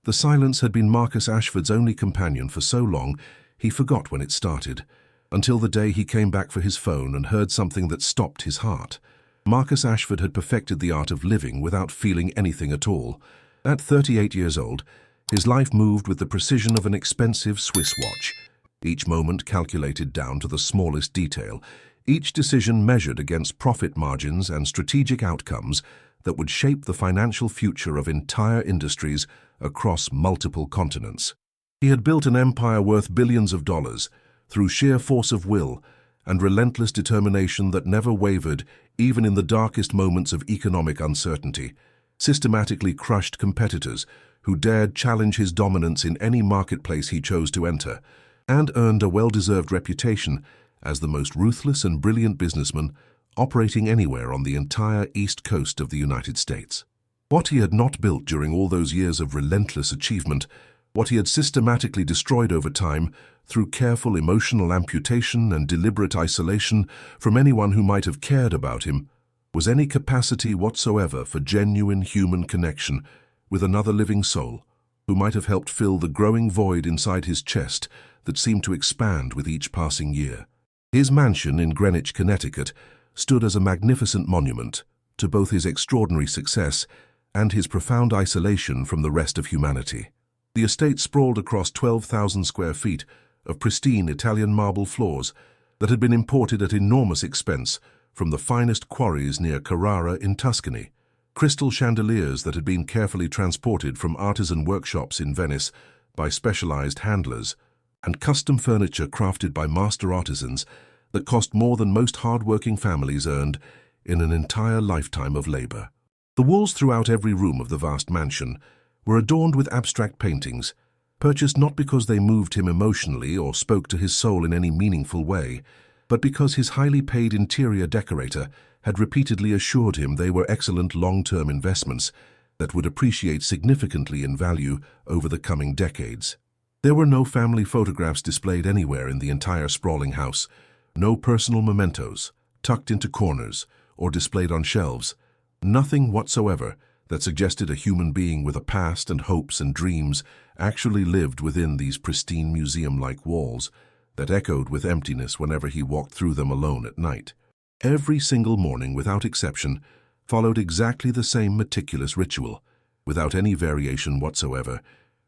The silence had been Marcus Ashford's only companion for so long, he forgot when it started, until the day he came back for his phone and heard something that stopped his heart. Marcus Ashford had perfected the art of living without feeling anything at all. At 38 years old, his life moved with the precision of an expensive Swiss watch, each moment calculated down to the smallest detail, each decision measured against profit margins and strategic outcomes that would shape the financial future of entire industries across multiple continents. He had built an empire worth billions of dollars through sheer force of will and relentless determination that never wavered even in the darkest moments of economic uncertainty, systematically crushed competitors who dared challenge his dominance in any marketplace he chose to enter, and earned a well-deserved reputation as the most ruthless and brilliant businessman operating anywhere on the entire east coast of the United States. What he had not built during all those years of relentless achievement, what he had systematically destroyed over time through careful emotional amputation and deliberate isolation from anyone who might have cared about him, was any capacity whatsoever for genuine human connection with another living soul who might have helped fill the growing void inside his chest that seemed to expand with each passing year. His mansion in Greenwich, Connecticut, stood as a magnificent monument to both his extraordinary success and his profound isolation from the rest of humanity. The estate sprawled across 12,000 square feet of pristine Italian marble floors that had been imported at enormous expense from the finest quarries near Carrara in Tuscany, crystal chandeliers that had been carefully transported from artisan workshops in Venice by specialized handlers, and custom furniture crafted by master artisans that cost more than most hard-working families earned in an entire lifetime of labor. The walls throughout every room of the vast mansion were adorned with abstract paintings, purchased not because they moved him emotionally or spoke to his soul in any meaningful way, but because his highly paid interior decorator had repeatedly assured him they were excellent long-term investments that would appreciate significantly in value over the coming decades. There were no family photographs displayed anywhere in the entire sprawling house, no personal mementos, tucked into corners or displayed on shelves, nothing whatsoever that suggested a human being with a past and hopes and dreams actually lived within these pristine museum-like walls that echoed with emptiness whenever he walked through them alone at night. Every single morning, without exception, followed exactly the same meticulous ritual, without any variation whatsoever,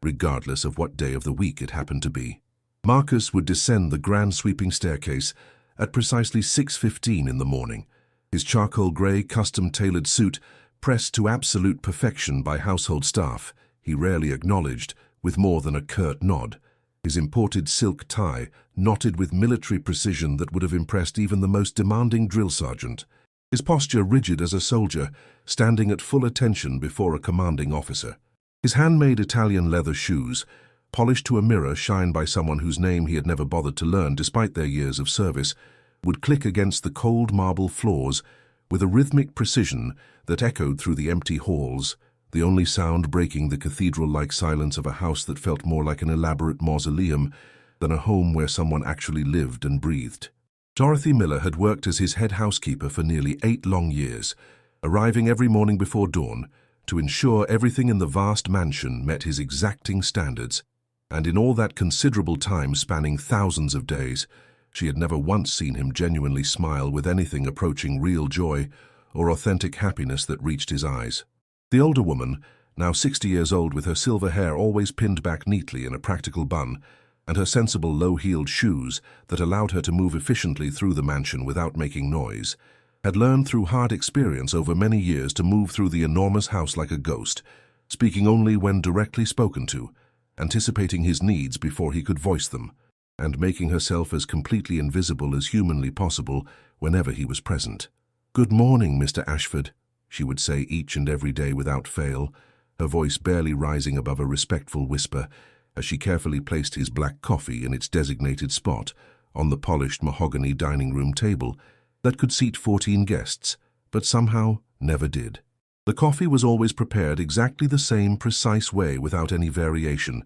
regardless of what day of the week it happened to be. Marcus would descend the grand sweeping staircase at precisely 6:15 in the morning, his charcoal gray custom-tailored suit pressed to absolute perfection by household staff he rarely acknowledged with more than a curt nod, his imported silk tie knotted with military precision that would have impressed even the most demanding drill sergeant, his posture rigid as a soldier standing at full attention before a commanding officer. His handmade Italian leather shoes, polished to a mirror shined by someone whose name he had never bothered to learn despite their years of service, would click against the cold marble floors with a rhythmic precision that echoed through the empty halls, the only sound breaking the cathedral-like silence of a house that felt more like an elaborate mausoleum than a home where someone actually lived and breathed. Dorothy Miller had worked as his head housekeeper for nearly 8 long years, arriving every morning before dawn to ensure everything in the vast mansion met his exacting standards, and in all that considerable time spanning thousands of days, she had never once seen him genuinely smile with anything approaching real joy or authentic happiness that reached his eyes. The older woman, now 60 years old with her silver hair always pinned back neatly in a practical bun, and her sensible low-heeled shoes that allowed her to move efficiently through the mansion without making noise, had learned through hard experience over many years to move through the enormous house like a ghost, speaking only when directly spoken to, anticipating his needs before he could voice them, and making herself as completely invisible as humanly possible whenever he was present. "Good morning, Mr. Ashford," she would say each and every day without fail, her voice barely rising above a respectful whisper as she carefully placed his black coffee in its designated spot on the polished mahogany dining room table that could seat 14 guests, but somehow never did. The coffee was always prepared exactly the same precise way without any variation.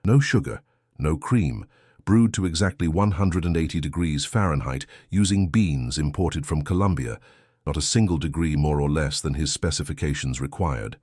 No sugar, no cream, brewed to exactly 180 degrees Fahrenheit using beans imported from Colombia, not a single degree more or less than his specifications required.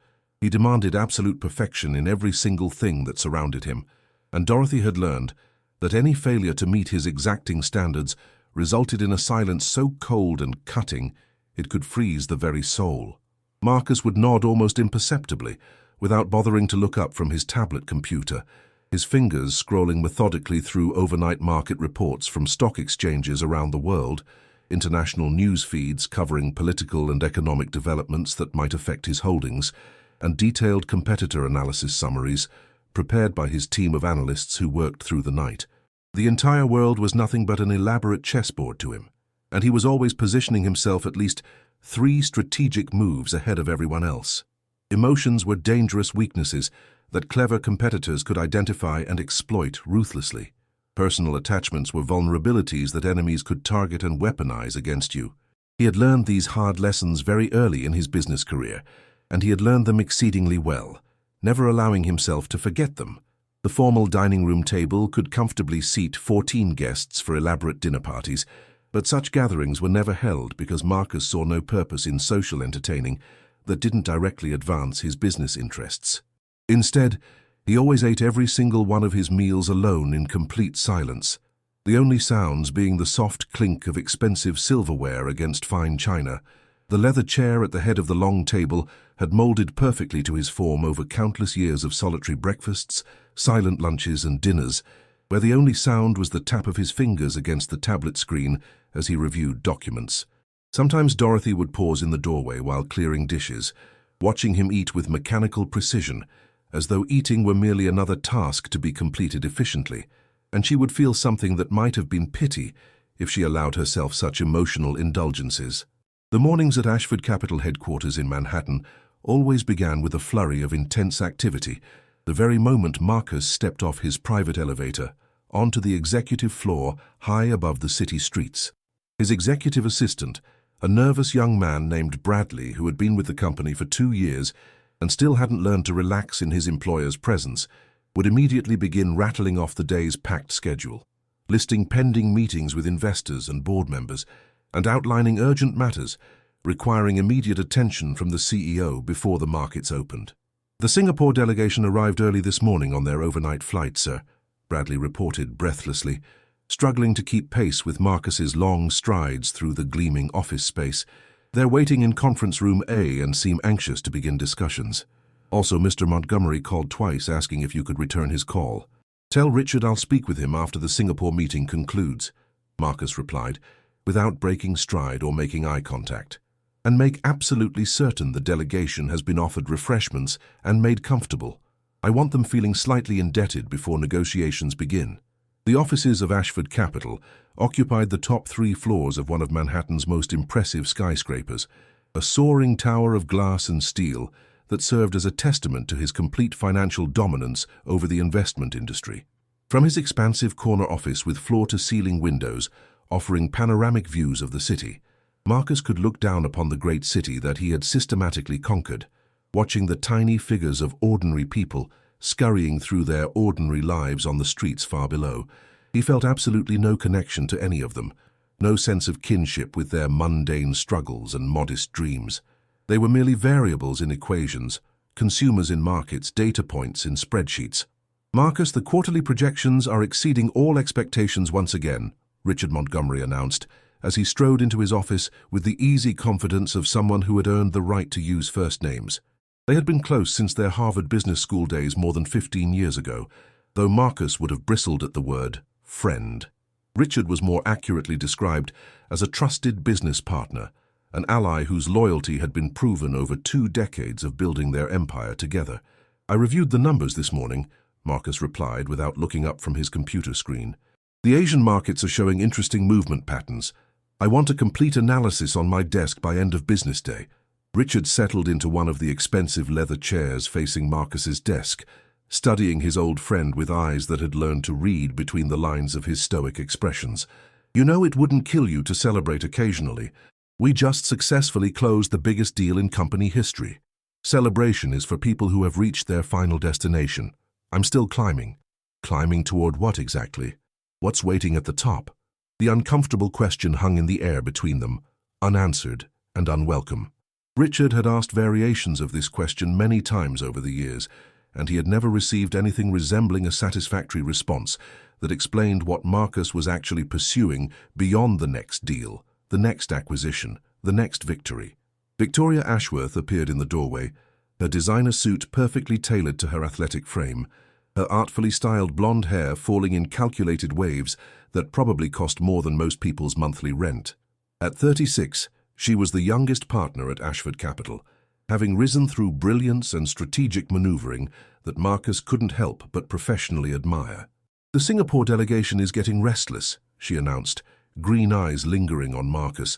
He demanded absolute perfection in every single thing that surrounded him, and Dorothy had learned that any failure to meet his exacting standards resulted in a silence so cold and cutting it could freeze the very soul. Marcus would nod almost imperceptibly, without bothering to look up from his tablet computer, his fingers scrolling methodically through overnight market reports from stock exchanges around the world, international news feeds covering political and economic developments that might affect his holdings, and detailed competitor analysis summaries prepared by his team of analysts who worked through the night. The entire world was nothing but an elaborate chessboard to him, and he was always positioning himself at least 3 strategic moves ahead of everyone else. Emotions were dangerous weaknesses that clever competitors could identify and exploit ruthlessly. Personal attachments were vulnerabilities that enemies could target and weaponize against you. He had learned these hard lessons very early in his business career, and he had learned them exceedingly well, never allowing himself to forget them. The formal dining room table could comfortably seat 14 guests for elaborate dinner parties, but such gatherings were never held because Marcus saw no purpose in social entertaining that didn't directly advance his business interests. Instead, he always ate every single one of his meals alone in complete silence, the only sounds being the soft clink of expensive silverware against fine china. The leather chair at the head of the long table had molded perfectly to his form over countless years of solitary breakfasts, silent lunches and dinners, where the only sound was the tap of his fingers against the tablet screen as he reviewed documents. Sometimes Dorothy would pause in the doorway while clearing dishes, watching him eat with mechanical precision, as though eating were merely another task to be completed efficiently, and she would feel something that might have been pity if she allowed herself such emotional indulgences. The mornings at Ashford Capital headquarters in Manhattan always began with a flurry of intense activity, the very moment Marcus stepped off his private elevator onto the executive floor high above the city streets. His executive assistant, a nervous young man named Bradley who had been with the company for 2 years and still hadn't learned to relax in his employer's presence, would immediately begin rattling off the day's packed schedule, listing pending meetings with investors and board members, and outlining urgent matters requiring immediate attention from the CEO before the markets opened. "The Singapore delegation arrived early this morning on their overnight flight, sir," Bradley reported breathlessly, struggling to keep pace with Marcus's long strides through the gleaming office space. "They're waiting in conference room A and seem anxious to begin discussions. Also, Mr. Montgomery called twice asking if you could return his call. Tell Richard I'll speak with him after the Singapore meeting concludes," Marcus replied, without breaking stride or making eye contact. "And make absolutely certain the delegation has been offered refreshments and made comfortable. I want them feeling slightly indebted before negotiations begin." The offices of Ashford Capital occupied the top 3 floors of one of Manhattan's most impressive skyscrapers, a soaring tower of glass and steel that served as a testament to his complete financial dominance over the investment industry. From his expansive corner office with floor-to-ceiling windows offering panoramic views of the city, Marcus could look down upon the great city that he had systematically conquered, watching the tiny figures of ordinary people scurrying through their ordinary lives on the streets far below. He felt absolutely no connection to any of them, no sense of kinship with their mundane struggles and modest dreams. They were merely variables in equations, consumers in markets, data points in spreadsheets. "Marcus, the quarterly projections are exceeding all expectations once again," Richard Montgomery announced, as he strode into his office with the easy confidence of someone who had earned the right to use first names. They had been close since their Harvard Business School days more than 15 years ago, though Marcus would have bristled at the word friend. Richard was more accurately described as a trusted business partner, an ally whose loyalty had been proven over 2 decades of building their empire together. "I reviewed the numbers this morning," Marcus replied without looking up from his computer screen. "The Asian markets are showing interesting movement patterns. I want a complete analysis on my desk by end of business day." Richard settled into one of the expensive leather chairs facing Marcus's desk, studying his old friend with eyes that had learned to read between the lines of his stoic expressions. "You know, it wouldn't kill you to celebrate occasionally. We just successfully closed the biggest deal in company history. Celebration is for people who have reached their final destination. I'm still climbing." "Climbing toward what exactly? What's waiting at the top?" The uncomfortable question hung in the air between them, unanswered and unwelcome. Richard had asked variations of this question many times over the years, and he had never received anything resembling a satisfactory response that explained what Marcus was actually pursuing beyond the next deal, the next acquisition, the next victory. Victoria Ashworth appeared in the doorway, her designer suit perfectly tailored to her athletic frame, her artfully styled blonde hair falling in calculated waves that probably cost more than most people's monthly rent. At 36, she was the youngest partner at Ashford Capital, having risen through brilliance and strategic maneuvering that Marcus couldn't help but professionally admire. "The Singapore delegation is getting restless," she announced, green eyes lingering on Marcus.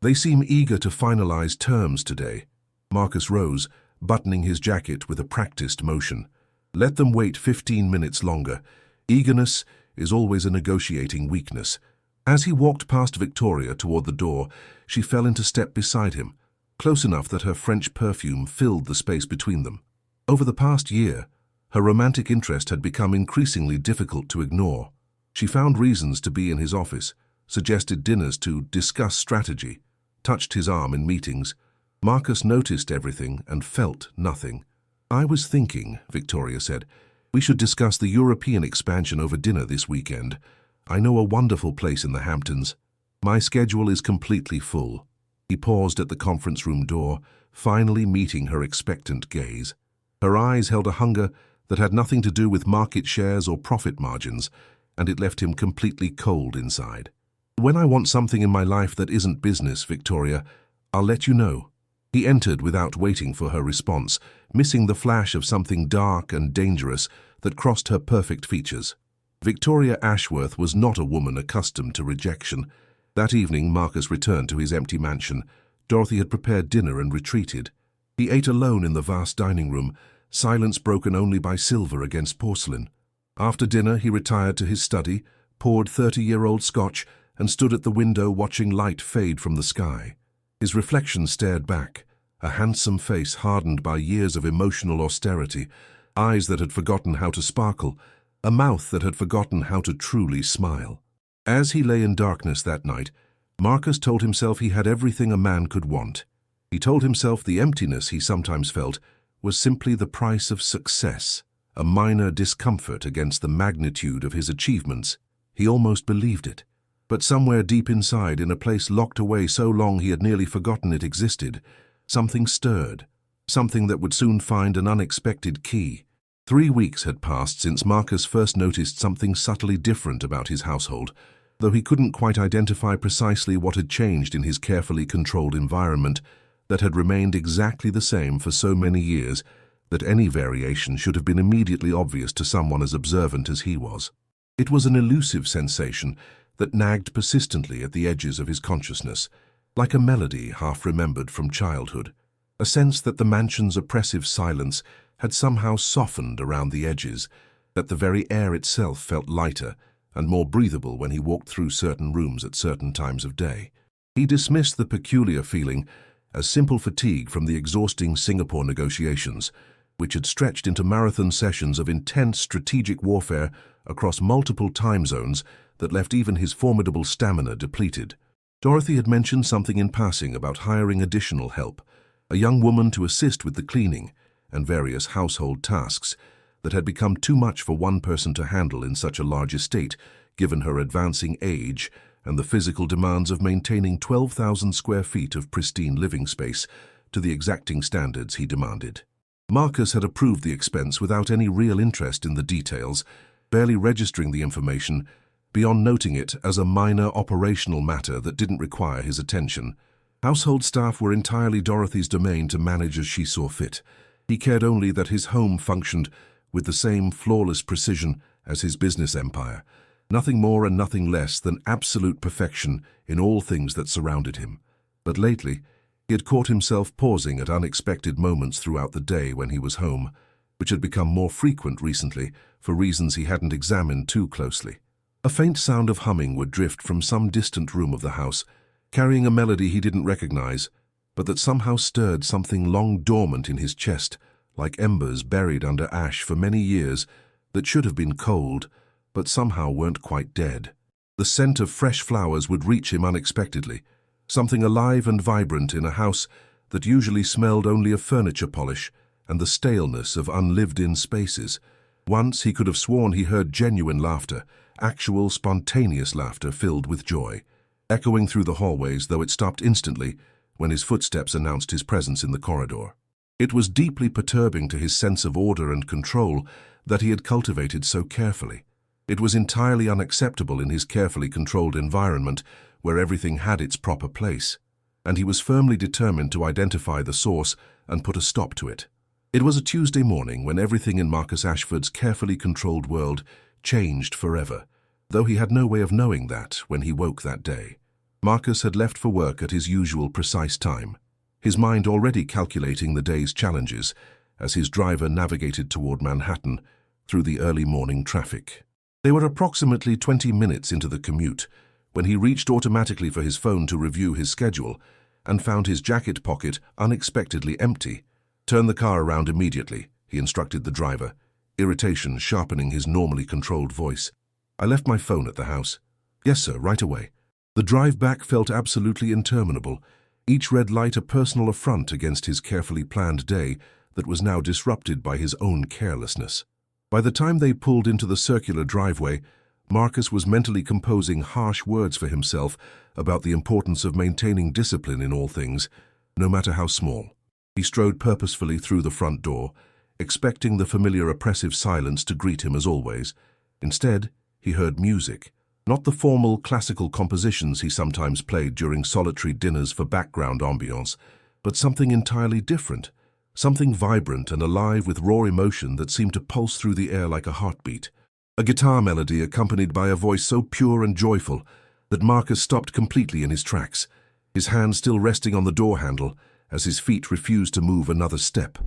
"They seem eager to finalize terms today." Marcus rose, buttoning his jacket with a practiced motion. "Let them wait 15 minutes longer. Eagerness is always a negotiating weakness." As he walked past Victoria toward the door, she fell into step beside him, close enough that her French perfume filled the space between them. Over the past year, her romantic interest had become increasingly difficult to ignore. She found reasons to be in his office, suggested dinners to discuss strategy, touched his arm in meetings. Marcus noticed everything and felt nothing. "I was thinking," Victoria said, "we should discuss the European expansion over dinner this weekend. I know a wonderful place in the Hamptons. My schedule is completely full." He paused at the conference room door, finally meeting her expectant gaze. Her eyes held a hunger that had nothing to do with market shares or profit margins, and it left him completely cold inside. "When I want something in my life that isn't business, Victoria, I'll let you know." He entered without waiting for her response, missing the flash of something dark and dangerous that crossed her perfect features. Victoria Ashworth was not a woman accustomed to rejection. That evening, Marcus returned to his empty mansion. Dorothy had prepared dinner and retreated. He ate alone in the vast dining room, silence broken only by silver against porcelain. After dinner, he retired to his study, poured 30-year-old scotch, and stood at the window watching light fade from the sky. His reflection stared back, a handsome face hardened by years of emotional austerity, eyes that had forgotten how to sparkle, a mouth that had forgotten how to truly smile. As he lay in darkness that night, Marcus told himself he had everything a man could want. He told himself the emptiness he sometimes felt was simply the price of success, a minor discomfort against the magnitude of his achievements. He almost believed it. But somewhere deep inside, in a place locked away so long he had nearly forgotten it existed, something stirred, something that would soon find an unexpected key. 3 weeks had passed since Marcus first noticed something subtly different about his household, though he couldn't quite identify precisely what had changed in his carefully controlled environment that had remained exactly the same for so many years that any variation should have been immediately obvious to someone as observant as he was. It was an elusive sensation that nagged persistently at the edges of his consciousness, like a melody half-remembered from childhood, a sense that the mansion's oppressive silence had somehow softened around the edges, that the very air itself felt lighter and more breathable when he walked through certain rooms at certain times of day. He dismissed the peculiar feeling as simple fatigue from the exhausting Singapore negotiations, which had stretched into marathon sessions of intense strategic warfare across multiple time zones that left even his formidable stamina depleted. Dorothy had mentioned something in passing about hiring additional help, a young woman to assist with the cleaning and various household tasks that had become too much for one person to handle in such a large estate, given her advancing age and the physical demands of maintaining 12,000 square feet of pristine living space to the exacting standards he demanded. Marcus had approved the expense without any real interest in the details, barely registering the information beyond noting it as a minor operational matter that didn't require his attention. Household staff were entirely Dorothy's domain to manage as she saw fit. He cared only that his home functioned with the same flawless precision as his business empire, nothing more and nothing less than absolute perfection in all things that surrounded him. But lately, he had caught himself pausing at unexpected moments throughout the day when he was home, which had become more frequent recently for reasons he hadn't examined too closely. A faint sound of humming would drift from some distant room of the house, carrying a melody he didn't recognize, but that somehow stirred something long dormant in his chest, like embers buried under ash for many years that should have been cold, but somehow weren't quite dead. The scent of fresh flowers would reach him unexpectedly, something alive and vibrant in a house that usually smelled only of furniture polish and the staleness of unlived-in spaces. Once he could have sworn he heard genuine laughter, actual spontaneous laughter filled with joy, echoing through the hallways, though it stopped instantly when his footsteps announced his presence in the corridor. It was deeply perturbing to his sense of order and control that he had cultivated so carefully. It was entirely unacceptable in his carefully controlled environment where everything had its proper place, and he was firmly determined to identify the source and put a stop to it. It was a Tuesday morning when everything in Marcus Ashford's carefully controlled world changed forever, though he had no way of knowing that when he woke that day. Marcus had left for work at his usual precise time, his mind already calculating the day's challenges as his driver navigated toward Manhattan through the early morning traffic. They were approximately 20 minutes into the commute when he reached automatically for his phone to review his schedule and found his jacket pocket unexpectedly empty. "Turn the car around immediately," he instructed the driver, irritation sharpening his normally controlled voice. "I left my phone at the house." "Yes, sir, right away." The drive back felt absolutely interminable, each red light a personal affront against his carefully planned day that was now disrupted by his own carelessness. By the time they pulled into the circular driveway, Marcus was mentally composing harsh words for himself about the importance of maintaining discipline in all things, no matter how small. He strode purposefully through the front door, expecting the familiar oppressive silence to greet him as always. Instead, he heard music. Not the formal classical compositions he sometimes played during solitary dinners for background ambiance, but something entirely different, something vibrant and alive with raw emotion that seemed to pulse through the air like a heartbeat. A guitar melody accompanied by a voice so pure and joyful that Marcus stopped completely in his tracks, his hand still resting on the door handle as his feet refused to move another step.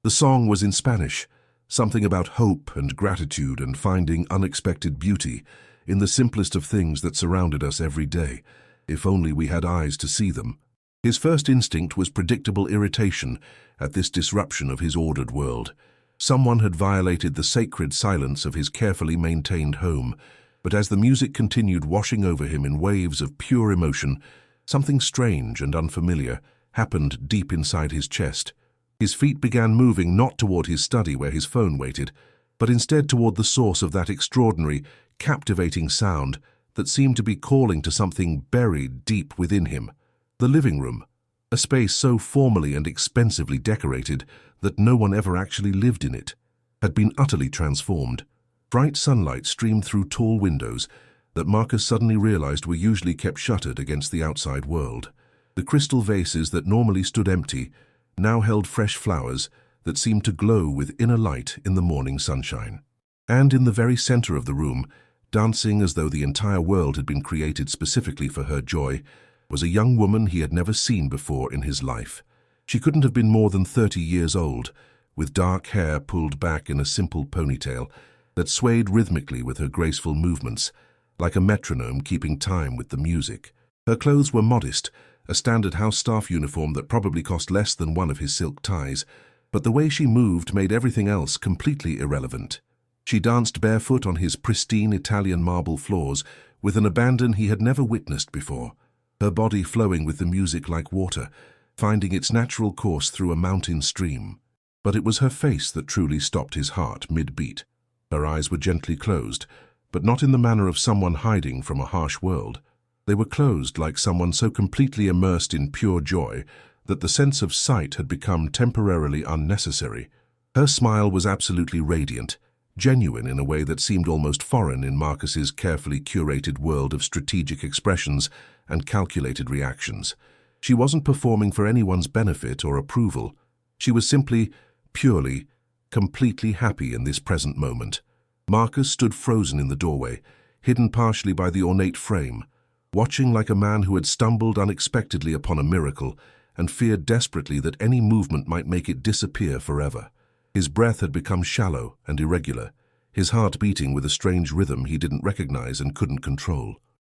The song was in Spanish, something about hope and gratitude and finding unexpected beauty in the simplest of things that surrounded us every day, if only we had eyes to see them. His first instinct was predictable irritation at this disruption of his ordered world. Someone had violated the sacred silence of his carefully maintained home, but as the music continued washing over him in waves of pure emotion, something strange and unfamiliar happened deep inside his chest. His feet began moving not toward his study where his phone waited, but instead toward the source of that extraordinary, captivating sound that seemed to be calling to something buried deep within him. The living room, a space so formally and expensively decorated that no one ever actually lived in it, had been utterly transformed. Bright sunlight streamed through tall windows that Marcus suddenly realized were usually kept shuttered against the outside world. The crystal vases that normally stood empty now held fresh flowers that seemed to glow with inner light in the morning sunshine. And in the very center of the room, dancing as though the entire world had been created specifically for her joy, was a young woman he had never seen before in his life. She couldn't have been more than 30 years old, with dark hair pulled back in a simple ponytail that swayed rhythmically with her graceful movements, like a metronome keeping time with the music. Her clothes were modest, a standard house staff uniform that probably cost less than one of his silk ties, but the way she moved made everything else completely irrelevant. She danced barefoot on his pristine Italian marble floors with an abandon he had never witnessed before, her body flowing with the music like water, finding its natural course through a mountain stream. But it was her face that truly stopped his heart mid-beat. Her eyes were gently closed, but not in the manner of someone hiding from a harsh world. They were closed like someone so completely immersed in pure joy that the sense of sight had become temporarily unnecessary. Her smile was absolutely radiant, genuine in a way that seemed almost foreign in Marcus's carefully curated world of strategic expressions and calculated reactions. She wasn't performing for anyone's benefit or approval. She was simply, purely, completely happy in this present moment. Marcus stood frozen in the doorway, hidden partially by the ornate frame, watching like a man who had stumbled unexpectedly upon a miracle and feared desperately that any movement might make it disappear forever. His breath had become shallow and irregular, his heart beating with a strange rhythm he didn't recognize and couldn't control.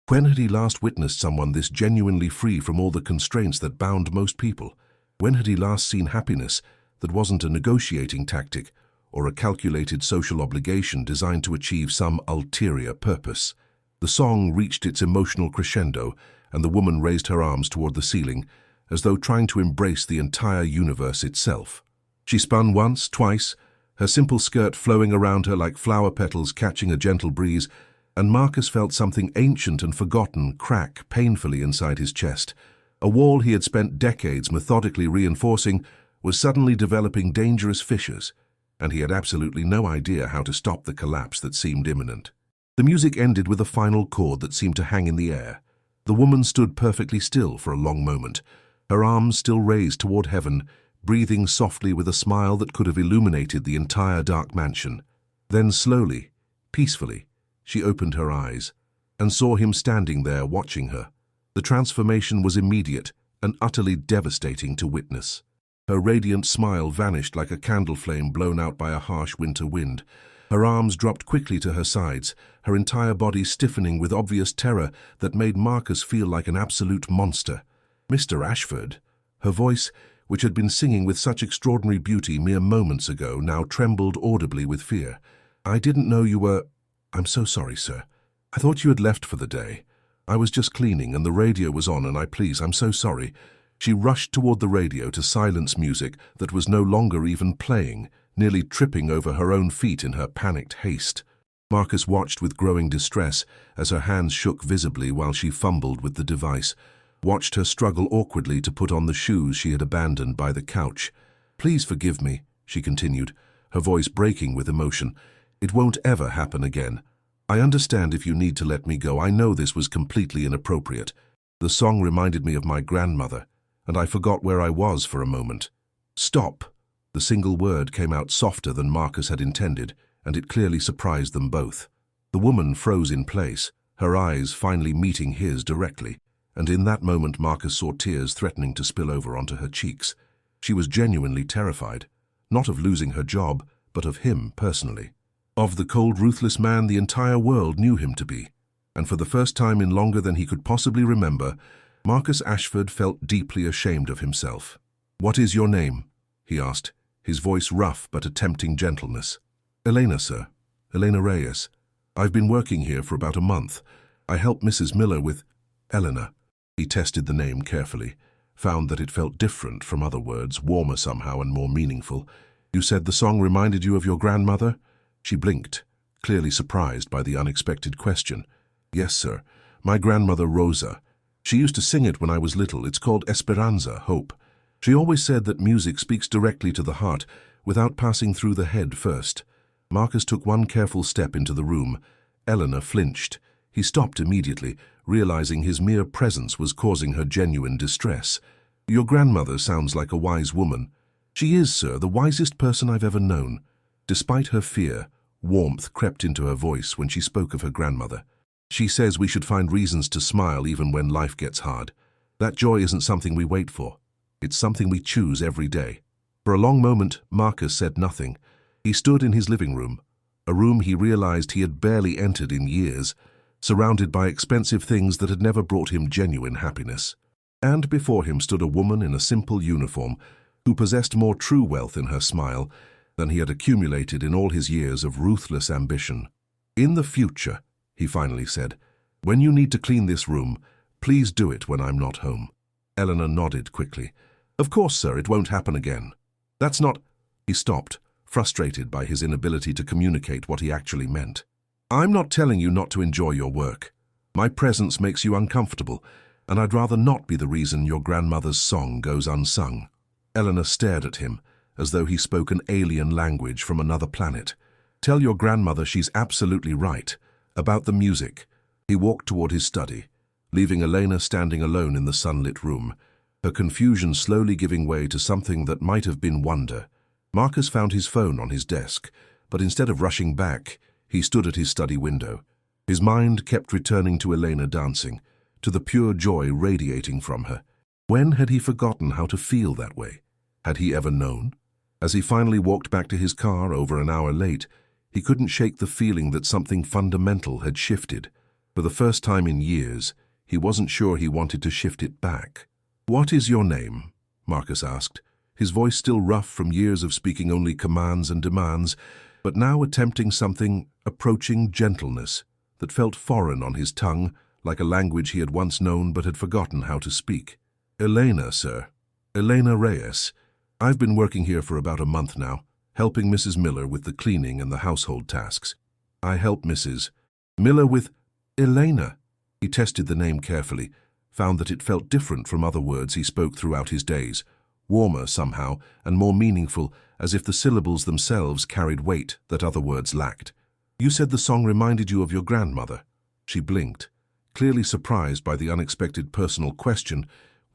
When had he last witnessed someone this genuinely free from all the constraints that bound most people? When had he last seen happiness that wasn't a negotiating tactic or a calculated social obligation designed to achieve some ulterior purpose? The song reached its emotional crescendo, and the woman raised her arms toward the ceiling, as though trying to embrace the entire universe itself. She spun once, twice, her simple skirt flowing around her like flower petals catching a gentle breeze, and Marcus felt something ancient and forgotten crack painfully inside his chest. A wall he had spent decades methodically reinforcing was suddenly developing dangerous fissures, and he had absolutely no idea how to stop the collapse that seemed imminent. The music ended with a final chord that seemed to hang in the air. The woman stood perfectly still for a long moment, her arms still raised toward heaven, breathing softly with a smile that could have illuminated the entire dark mansion. Then slowly, peacefully, she opened her eyes and saw him standing there watching her. The transformation was immediate and utterly devastating to witness. Her radiant smile vanished like a candle flame blown out by a harsh winter wind. Her arms dropped quickly to her sides, her entire body stiffening with obvious terror that made Marcus feel like an absolute monster. "Mr. Ashford," her voice, which had been singing with such extraordinary beauty mere moments ago, now trembled audibly with fear. "I didn't know you were—" "I'm so sorry, sir. I thought you had left for the day. I was just cleaning and the radio was on and I'm so sorry." She rushed toward the radio to silence music that was no longer even playing, nearly tripping over her own feet in her panicked haste. Marcus watched with growing distress as her hands shook visibly while she fumbled with the device, watched her struggle awkwardly to put on the shoes she had abandoned by the couch. "Please forgive me," she continued, her voice breaking with emotion. "It won't ever happen again. I understand if you need to let me go. I know this was completely inappropriate. The song reminded me of my grandmother, and I forgot where I was for a moment." "Stop." The single word came out softer than Marcus had intended, and it clearly surprised them both. The woman froze in place, her eyes finally meeting his directly, and in that moment Marcus saw tears threatening to spill over onto her cheeks. She was genuinely terrified, not of losing her job, but of him personally. Of the cold, ruthless man the entire world knew him to be. And for the first time in longer than he could possibly remember, Marcus Ashford felt deeply ashamed of himself. "What is your name?" he asked, his voice rough but attempting gentleness. "Elena, sir. Elena Reyes. I've been working here for about a month. I help Mrs. Miller with—" "Eleanor." He tested the name carefully, found that it felt different from other words, warmer somehow and more meaningful. "You said the song reminded you of your grandmother?" She blinked, clearly surprised by the unexpected question. "Yes, sir. My grandmother Rosa. She used to sing it when I was little. It's called Esperanza, Hope. She always said that music speaks directly to the heart, without passing through the head first." Marcus took one careful step into the room. Eleanor flinched. He stopped immediately, realizing his mere presence was causing her genuine distress. "Your grandmother sounds like a wise woman." "She is, sir, the wisest person I've ever known." Despite her fear, warmth crept into her voice when she spoke of her grandmother. "She says we should find reasons to smile even when life gets hard. That joy isn't something we wait for. It's something we choose every day." For a long moment, Marcus said nothing. He stood in his living room, a room he realized he had barely entered in years, surrounded by expensive things that had never brought him genuine happiness. And before him stood a woman in a simple uniform who possessed more true wealth in her smile than he had accumulated in all his years of ruthless ambition. "In the future," he finally said, "when you need to clean this room, please do it when I'm not home." Eleanor nodded quickly. "Of course, sir, it won't happen again." "That's not—" He stopped, frustrated by his inability to communicate what he actually meant. "I'm not telling you not to enjoy your work. My presence makes you uncomfortable, and I'd rather not be the reason your grandmother's song goes unsung." Eleanor stared at him, as though he spoke an alien language from another planet. "Tell your grandmother she's absolutely right. About the music." He walked toward his study, leaving Elena standing alone in the sunlit room, her confusion slowly giving way to something that might have been wonder. Marcus found his phone on his desk, but instead of rushing back, he stood at his study window. His mind kept returning to Elena dancing, to the pure joy radiating from her. When had he forgotten how to feel that way? Had he ever known? As he finally walked back to his car over an hour late, he couldn't shake the feeling that something fundamental had shifted. For the first time in years, he wasn't sure he wanted to shift it back. "What is your name?" Marcus asked, his voice still rough from years of speaking only commands and demands, but now attempting something approaching gentleness that felt foreign on his tongue, like a language he had once known but had forgotten how to speak. Elena, sir. Elena Reyes. I've been working here for about a month now, helping Mrs. Miller with the cleaning and the household tasks. I help Mrs. Miller with Elena. He tested the name carefully, found that it felt different from other words he spoke throughout his days, warmer somehow and more meaningful, as if the syllables themselves carried weight that other words lacked. You said the song reminded you of your grandmother. She blinked, clearly surprised by the unexpected personal question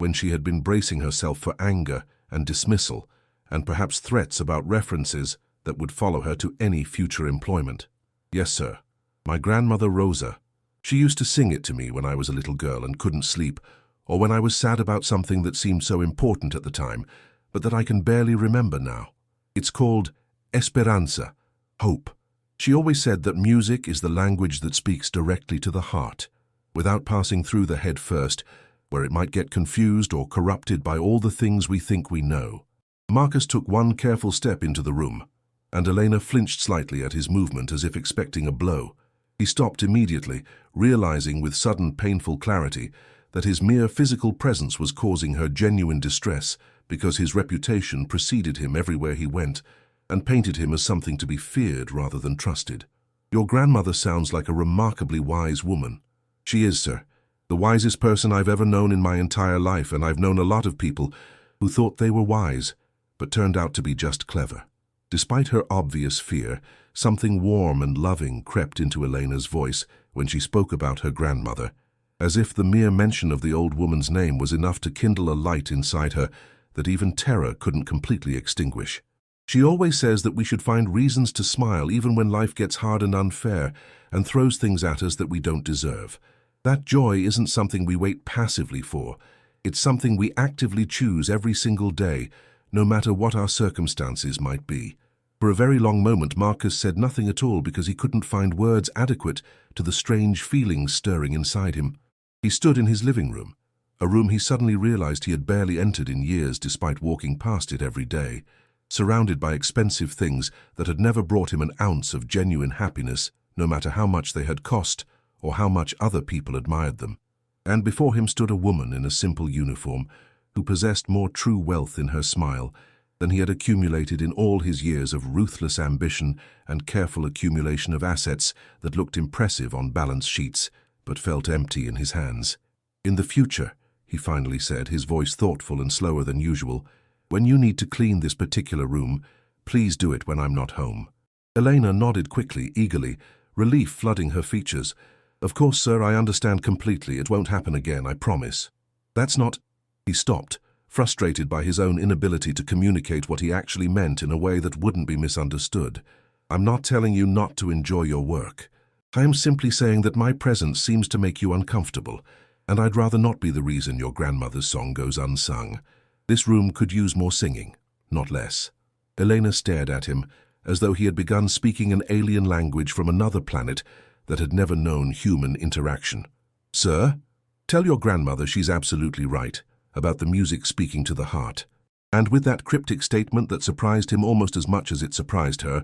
when she had been bracing herself for anger and dismissal, and perhaps threats about references that would follow her to any future employment. Yes, sir. My grandmother Rosa. She used to sing it to me when I was a little girl and couldn't sleep, or when I was sad about something that seemed so important at the time, but that I can barely remember now. It's called Esperanza, hope. She always said that music is the language that speaks directly to the heart, without passing through the head first, where it might get confused or corrupted by all the things we think we know. Marcus took one careful step into the room, and Elena flinched slightly at his movement as if expecting a blow. He stopped immediately, realizing with sudden painful clarity that his mere physical presence was causing her genuine distress because his reputation preceded him everywhere he went and painted him as something to be feared rather than trusted. Your grandmother sounds like a remarkably wise woman. She is, sir. The wisest person I've ever known in my entire life, and I've known a lot of people who thought they were wise, but turned out to be just clever. Despite her obvious fear, something warm and loving crept into Elena's voice when she spoke about her grandmother, as if the mere mention of the old woman's name was enough to kindle a light inside her that even terror couldn't completely extinguish. She always says that we should find reasons to smile even when life gets hard and unfair and throws things at us that we don't deserve. That joy isn't something we wait passively for. It's something we actively choose every single day, no matter what our circumstances might be. For a very long moment, Marcus said nothing at all because he couldn't find words adequate to the strange feelings stirring inside him. He stood in his living room, a room he suddenly realized he had barely entered in years despite walking past it every day, surrounded by expensive things that had never brought him an ounce of genuine happiness, no matter how much they had cost or how much other people admired them. And before him stood a woman in a simple uniform who possessed more true wealth in her smile than he had accumulated in all his years of ruthless ambition and careful accumulation of assets that looked impressive on balance sheets but felt empty in his hands. In the future, he finally said, his voice thoughtful and slower than usual, when you need to clean this particular room, please do it when I'm not home. Elena nodded quickly, eagerly, relief flooding her features. Of course, sir, I understand completely. It won't happen again, I promise. That's not... He stopped, frustrated by his own inability to communicate what he actually meant in a way that wouldn't be misunderstood. I'm not telling you not to enjoy your work. I am simply saying that my presence seems to make you uncomfortable, and I'd rather not be the reason your grandmother's song goes unsung. This room could use more singing, not less. Elena stared at him, as though he had begun speaking an alien language from another planet that had never known human interaction. Sir, tell your grandmother she's absolutely right about the music speaking to the heart. And with that cryptic statement that surprised him almost as much as it surprised her,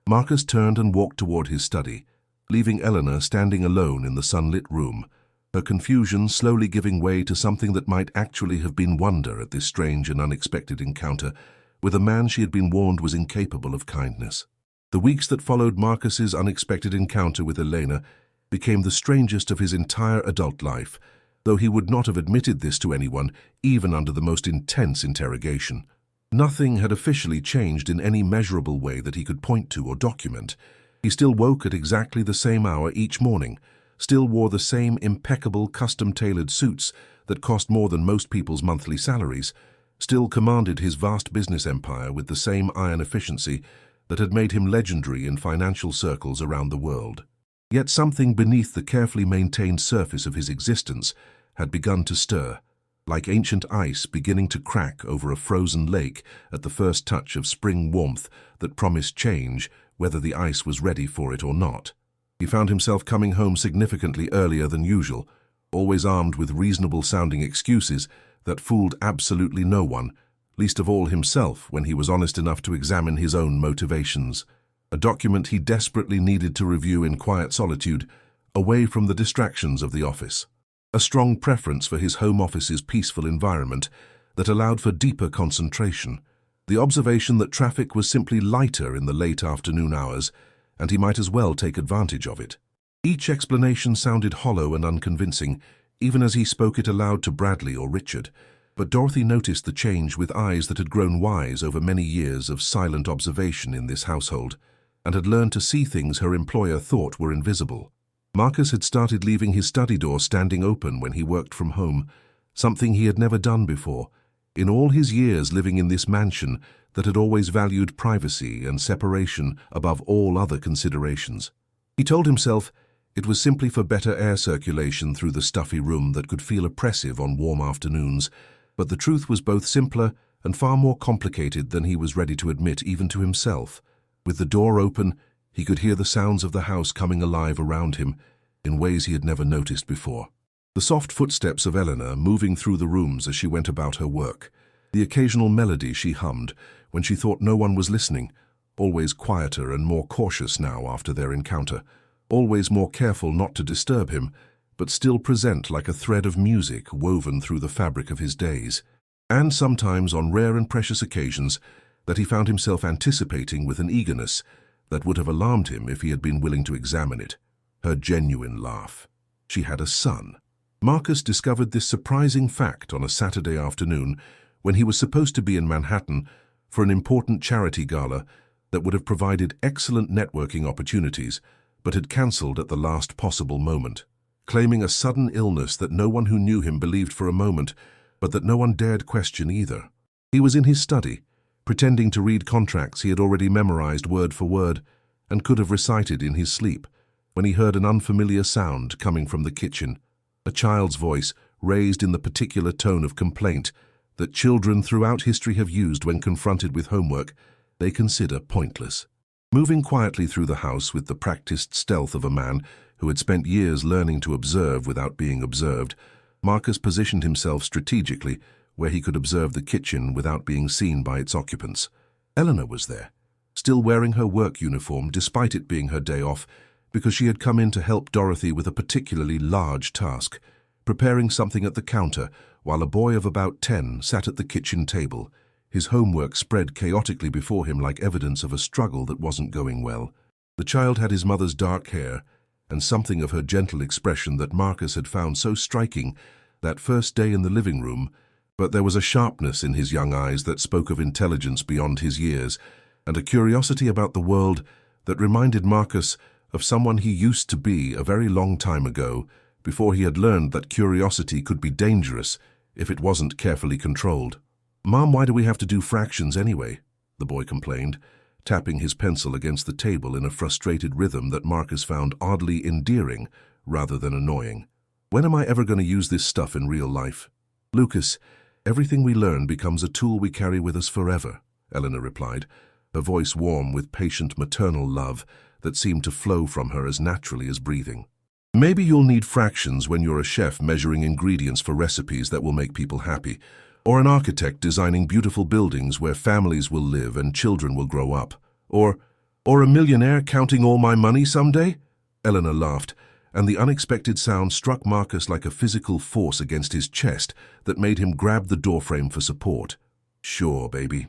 Marcus turned and walked toward his study, leaving Eleanor standing alone in the sunlit room, her confusion slowly giving way to something that might actually have been wonder at this strange and unexpected encounter with a man she had been warned was incapable of kindness. The weeks that followed Marcus's unexpected encounter with Elena became the strangest of his entire adult life, though he would not have admitted this to anyone, even under the most intense interrogation. Nothing had officially changed in any measurable way that he could point to or document. He still woke at exactly the same hour each morning, still wore the same impeccable custom-tailored suits that cost more than most people's monthly salaries, still commanded his vast business empire with the same iron efficiency that had made him legendary in financial circles around the world. Yet something beneath the carefully maintained surface of his existence had begun to stir, like ancient ice beginning to crack over a frozen lake at the first touch of spring warmth that promised change, whether the ice was ready for it or not. He found himself coming home significantly earlier than usual, always armed with reasonable-sounding excuses that fooled absolutely no one, least of all himself when he was honest enough to examine his own motivations. A document he desperately needed to review in quiet solitude, away from the distractions of the office. a strong preference for his home office's peaceful environment that allowed for deeper concentration, the observation that traffic was simply lighter in the late afternoon hours, and he might as well take advantage of it. Each explanation sounded hollow and unconvincing, even as he spoke it aloud to Bradley or Richard, but Dorothy noticed the change with eyes that had grown wise over many years of silent observation in this household, and had learned to see things her employer thought were invisible. Marcus had started leaving his study door standing open when he worked from home, something he had never done before, in all his years living in this mansion that had always valued privacy and separation above all other considerations. He told himself it was simply for better air circulation through the stuffy room that could feel oppressive on warm afternoons, but the truth was both simpler and far more complicated than he was ready to admit even to himself. With the door open, he could hear the sounds of the house coming alive around him in ways he had never noticed before. The soft footsteps of Eleanor moving through the rooms as she went about her work, the occasional melody she hummed when she thought no one was listening, always quieter and more cautious now after their encounter, always more careful not to disturb him, but still present like a thread of music woven through the fabric of his days, and sometimes on rare and precious occasions that he found himself anticipating with an eagerness that would have alarmed him if he had been willing to examine it. Her genuine laugh. She had a son. Marcus discovered this surprising fact on a Saturday afternoon when he was supposed to be in Manhattan for an important charity gala that would have provided excellent networking opportunities, but had cancelled at the last possible moment, claiming a sudden illness that no one who knew him believed for a moment, but that no one dared question either. He was in his study, pretending to read contracts he had already memorized word for word and could have recited in his sleep, when he heard an unfamiliar sound coming from the kitchen, a child's voice raised in the particular tone of complaint that children throughout history have used when confronted with homework they consider pointless. Moving quietly through the house with the practiced stealth of a man who had spent years learning to observe without being observed, Marcus positioned himself strategically where he could observe the kitchen without being seen by its occupants. Eleanor was there, still wearing her work uniform despite it being her day off, because she had come in to help Dorothy with a particularly large task, preparing something at the counter while a boy of about 10 sat at the kitchen table, his homework spread chaotically before him like evidence of a struggle that wasn't going well. The child had his mother's dark hair and something of her gentle expression that Marcus had found so striking that first day in the living room, but there was a sharpness in his young eyes that spoke of intelligence beyond his years and a curiosity about the world that reminded Marcus of someone he used to be a very long time ago, before he had learned that curiosity could be dangerous if it wasn't carefully controlled. "Mom, why do we have to do fractions anyway?" the boy complained, tapping his pencil against the table in a frustrated rhythm that Marcus found oddly endearing rather than annoying. "When am I ever going to use this stuff in real life?" "Lucas, everything we learn becomes a tool we carry with us forever," Eleanor replied, her voice warm with patient maternal love that seemed to flow from her as naturally as breathing. "Maybe you'll need fractions when you're a chef measuring ingredients for recipes that will make people happy, or an architect designing beautiful buildings where families will live and children will grow up, or a millionaire counting all my money someday?" Eleanor laughed, and the unexpected sound struck Marcus like a physical force against his chest that made him grab the doorframe for support. "Sure, baby.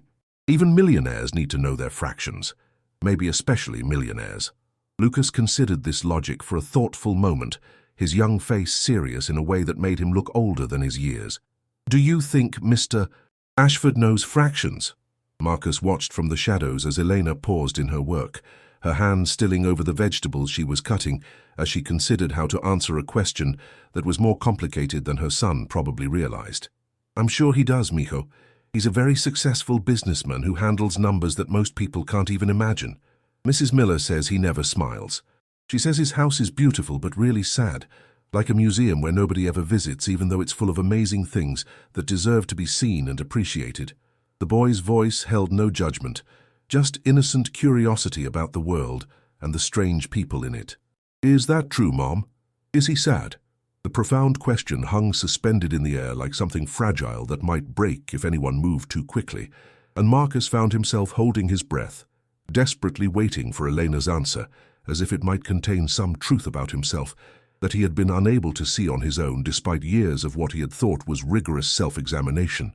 Even millionaires need to know their fractions. Maybe especially millionaires." Lucas considered this logic for a thoughtful moment, his young face serious in a way that made him look older than his years. "Do you think Mr. Ashford knows fractions?" Marcus watched from the shadows as Elena paused in her work, her hand stilling over the vegetables she was cutting as she considered how to answer a question that was more complicated than her son probably realized. "I'm sure he does, mijo. He's a very successful businessman who handles numbers that most people can't even imagine. Mrs. Miller says he never smiles. She says his house is beautiful but really sad, like a museum where nobody ever visits even though it's full of amazing things that deserve to be seen and appreciated." The boy's voice held no judgment, just innocent curiosity about the world and the strange people in it. "Is that true, Mom? Is he sad?" The profound question hung suspended in the air like something fragile that might break if anyone moved too quickly, and Marcus found himself holding his breath, desperately waiting for Elena's answer, as if it might contain some truth about himself that he had been unable to see on his own despite years of what he had thought was rigorous self-examination.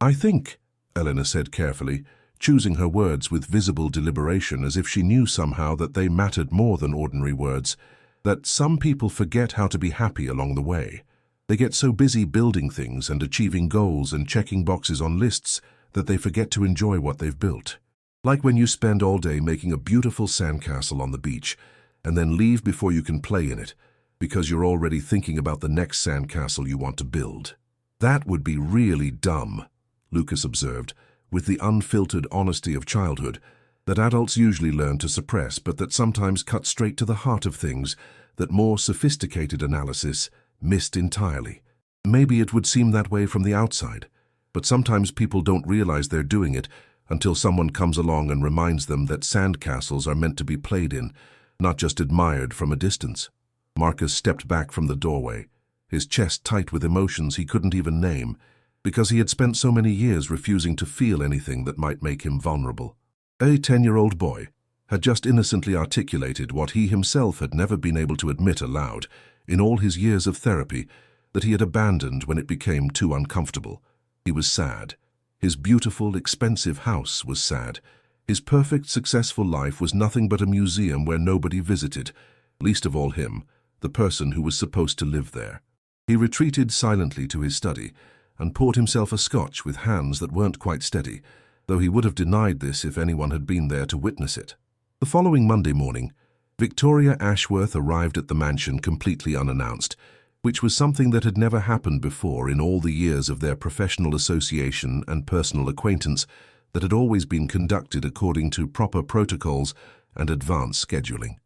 "I think," Eleanor said carefully, choosing her words with visible deliberation as if she knew somehow that they mattered more than ordinary words, "that some people forget how to be happy along the way. They get so busy building things and achieving goals and checking boxes on lists that they forget to enjoy what they've built. Like when you spend all day making a beautiful sandcastle on the beach and then leave before you can play in it because you're already thinking about the next sandcastle you want to build. That would be really dumb," Lucas observed, with the unfiltered honesty of childhood that adults usually learn to suppress but that sometimes cut straight to the heart of things that more sophisticated analysis missed entirely. Maybe it would seem that way from the outside, but sometimes people don't realize they're doing it until someone comes along and reminds them that sandcastles are meant to be played in, not just admired from a distance. Marcus stepped back from the doorway, his chest tight with emotions he couldn't even name, because he had spent so many years refusing to feel anything that might make him vulnerable. A 10-year-old boy had just innocently articulated what he himself had never been able to admit aloud in all his years of therapy, that he had abandoned when it became too uncomfortable. He was sad. His beautiful, expensive house was sad. His perfect, successful life was nothing but a museum where nobody visited, least of all him, the person who was supposed to live there. He retreated silently to his study and poured himself a scotch with hands that weren't quite steady, though he would have denied this if anyone had been there to witness it. The following Monday morning, Victoria Ashworth arrived at the mansion completely unannounced, which was something that had never happened before in all the years of their professional association and personal acquaintance that had always been conducted according to proper protocols and advanced scheduling.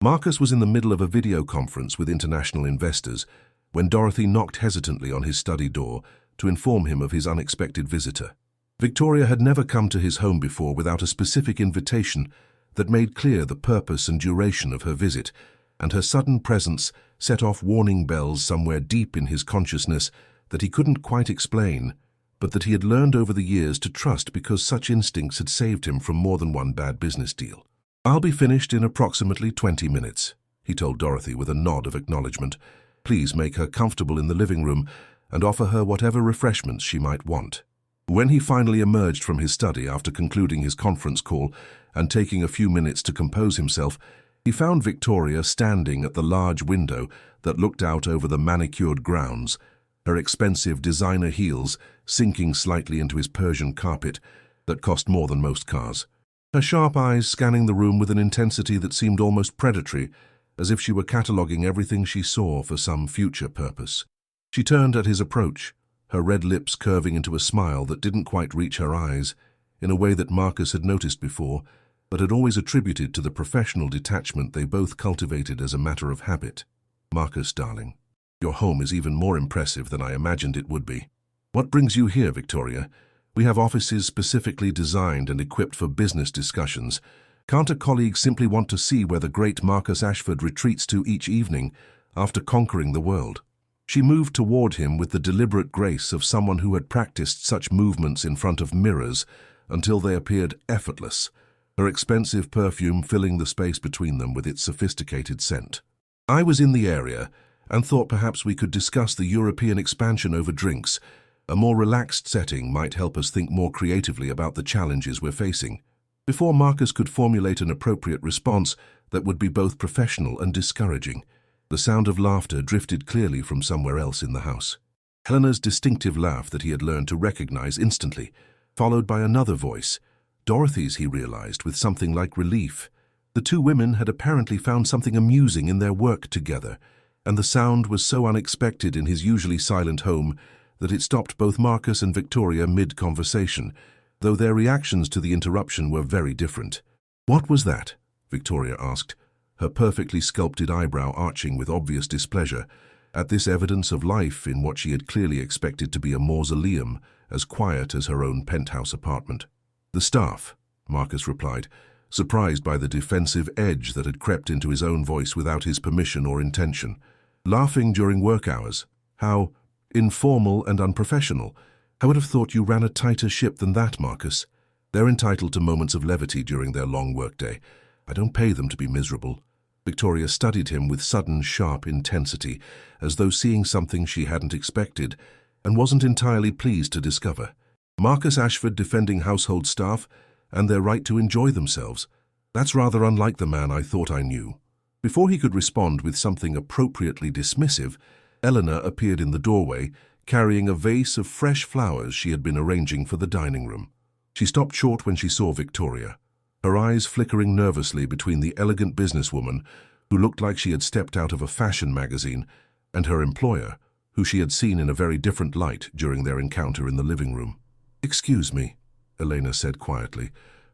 Marcus was in the middle of a video conference with international investors when Dorothy knocked hesitantly on his study door to inform him of his unexpected visitor. Victoria had never come to his home before without a specific invitation that made clear the purpose and duration of her visit, and her sudden presence set off warning bells somewhere deep in his consciousness that he couldn't quite explain, but that he had learned over the years to trust because such instincts had saved him from more than one bad business deal. "I'll be finished in approximately 20 minutes, he told Dorothy with a nod of acknowledgement. Please make her comfortable in the living room and offer her whatever refreshments she might want. When he finally emerged from his study after concluding his conference call and taking a few minutes to compose himself, he found Victoria standing at the large window that looked out over the manicured grounds, her expensive designer heels sinking slightly into his Persian carpet that cost more than most cars. Her sharp eyes scanning the room with an intensity that seemed almost predatory, as if she were cataloguing everything she saw for some future purpose. She turned at his approach, her red lips curving into a smile that didn't quite reach her eyes, in a way that Marcus had noticed before, but had always attributed to the professional detachment they both cultivated as a matter of habit. "Marcus, darling, your home is even more impressive than I imagined it would be. What brings you here, Victoria? We have offices specifically designed and equipped for business discussions. Can't a colleague simply want to see where the great Marcus Ashford retreats to each evening after conquering the world?" She moved toward him with the deliberate grace of someone who had practiced such movements in front of mirrors until they appeared effortless, her expensive perfume filling the space between them with its sophisticated scent. "I was in the area and thought perhaps we could discuss the European expansion over drinks. A more relaxed setting might help us think more creatively about the challenges we're facing." Before Marcus could formulate an appropriate response that would be both professional and discouraging, the sound of laughter drifted clearly from somewhere else in the house. Helena's distinctive laugh that he had learned to recognize instantly, followed by another voice, Dorothy's, he realized, with something like relief. The two women had apparently found something amusing in their work together, and the sound was so unexpected in his usually silent home that it stopped both Marcus and Victoria mid-conversation, though their reactions to the interruption were very different. "What was that?" Victoria asked, her perfectly sculpted eyebrow arching with obvious displeasure at this evidence of life in what she had clearly expected to be a mausoleum as quiet as her own penthouse apartment. "The staff," Marcus replied, surprised by the defensive edge that had crept into his own voice without his permission or intention. "Laughing during work hours. How informal and unprofessional. I would have thought you ran a tighter ship than that, Marcus. They're entitled to moments of levity during their long workday. I don't pay them to be miserable." Victoria studied him with sudden, sharp intensity, as though seeing something she hadn't expected and wasn't entirely pleased to discover. Marcus Ashford defending household staff and their right to enjoy themselves. That's rather unlike the man I thought I knew. Before he could respond with something appropriately dismissive, Eleanor appeared in the doorway, carrying a vase of fresh flowers she had been arranging for the dining room. She stopped short when she saw Victoria, her eyes flickering nervously between the elegant businesswoman, who looked like she had stepped out of a fashion magazine, and her employer, who she had seen in a very different light during their encounter in the living room. "Excuse me," Elena said quietly,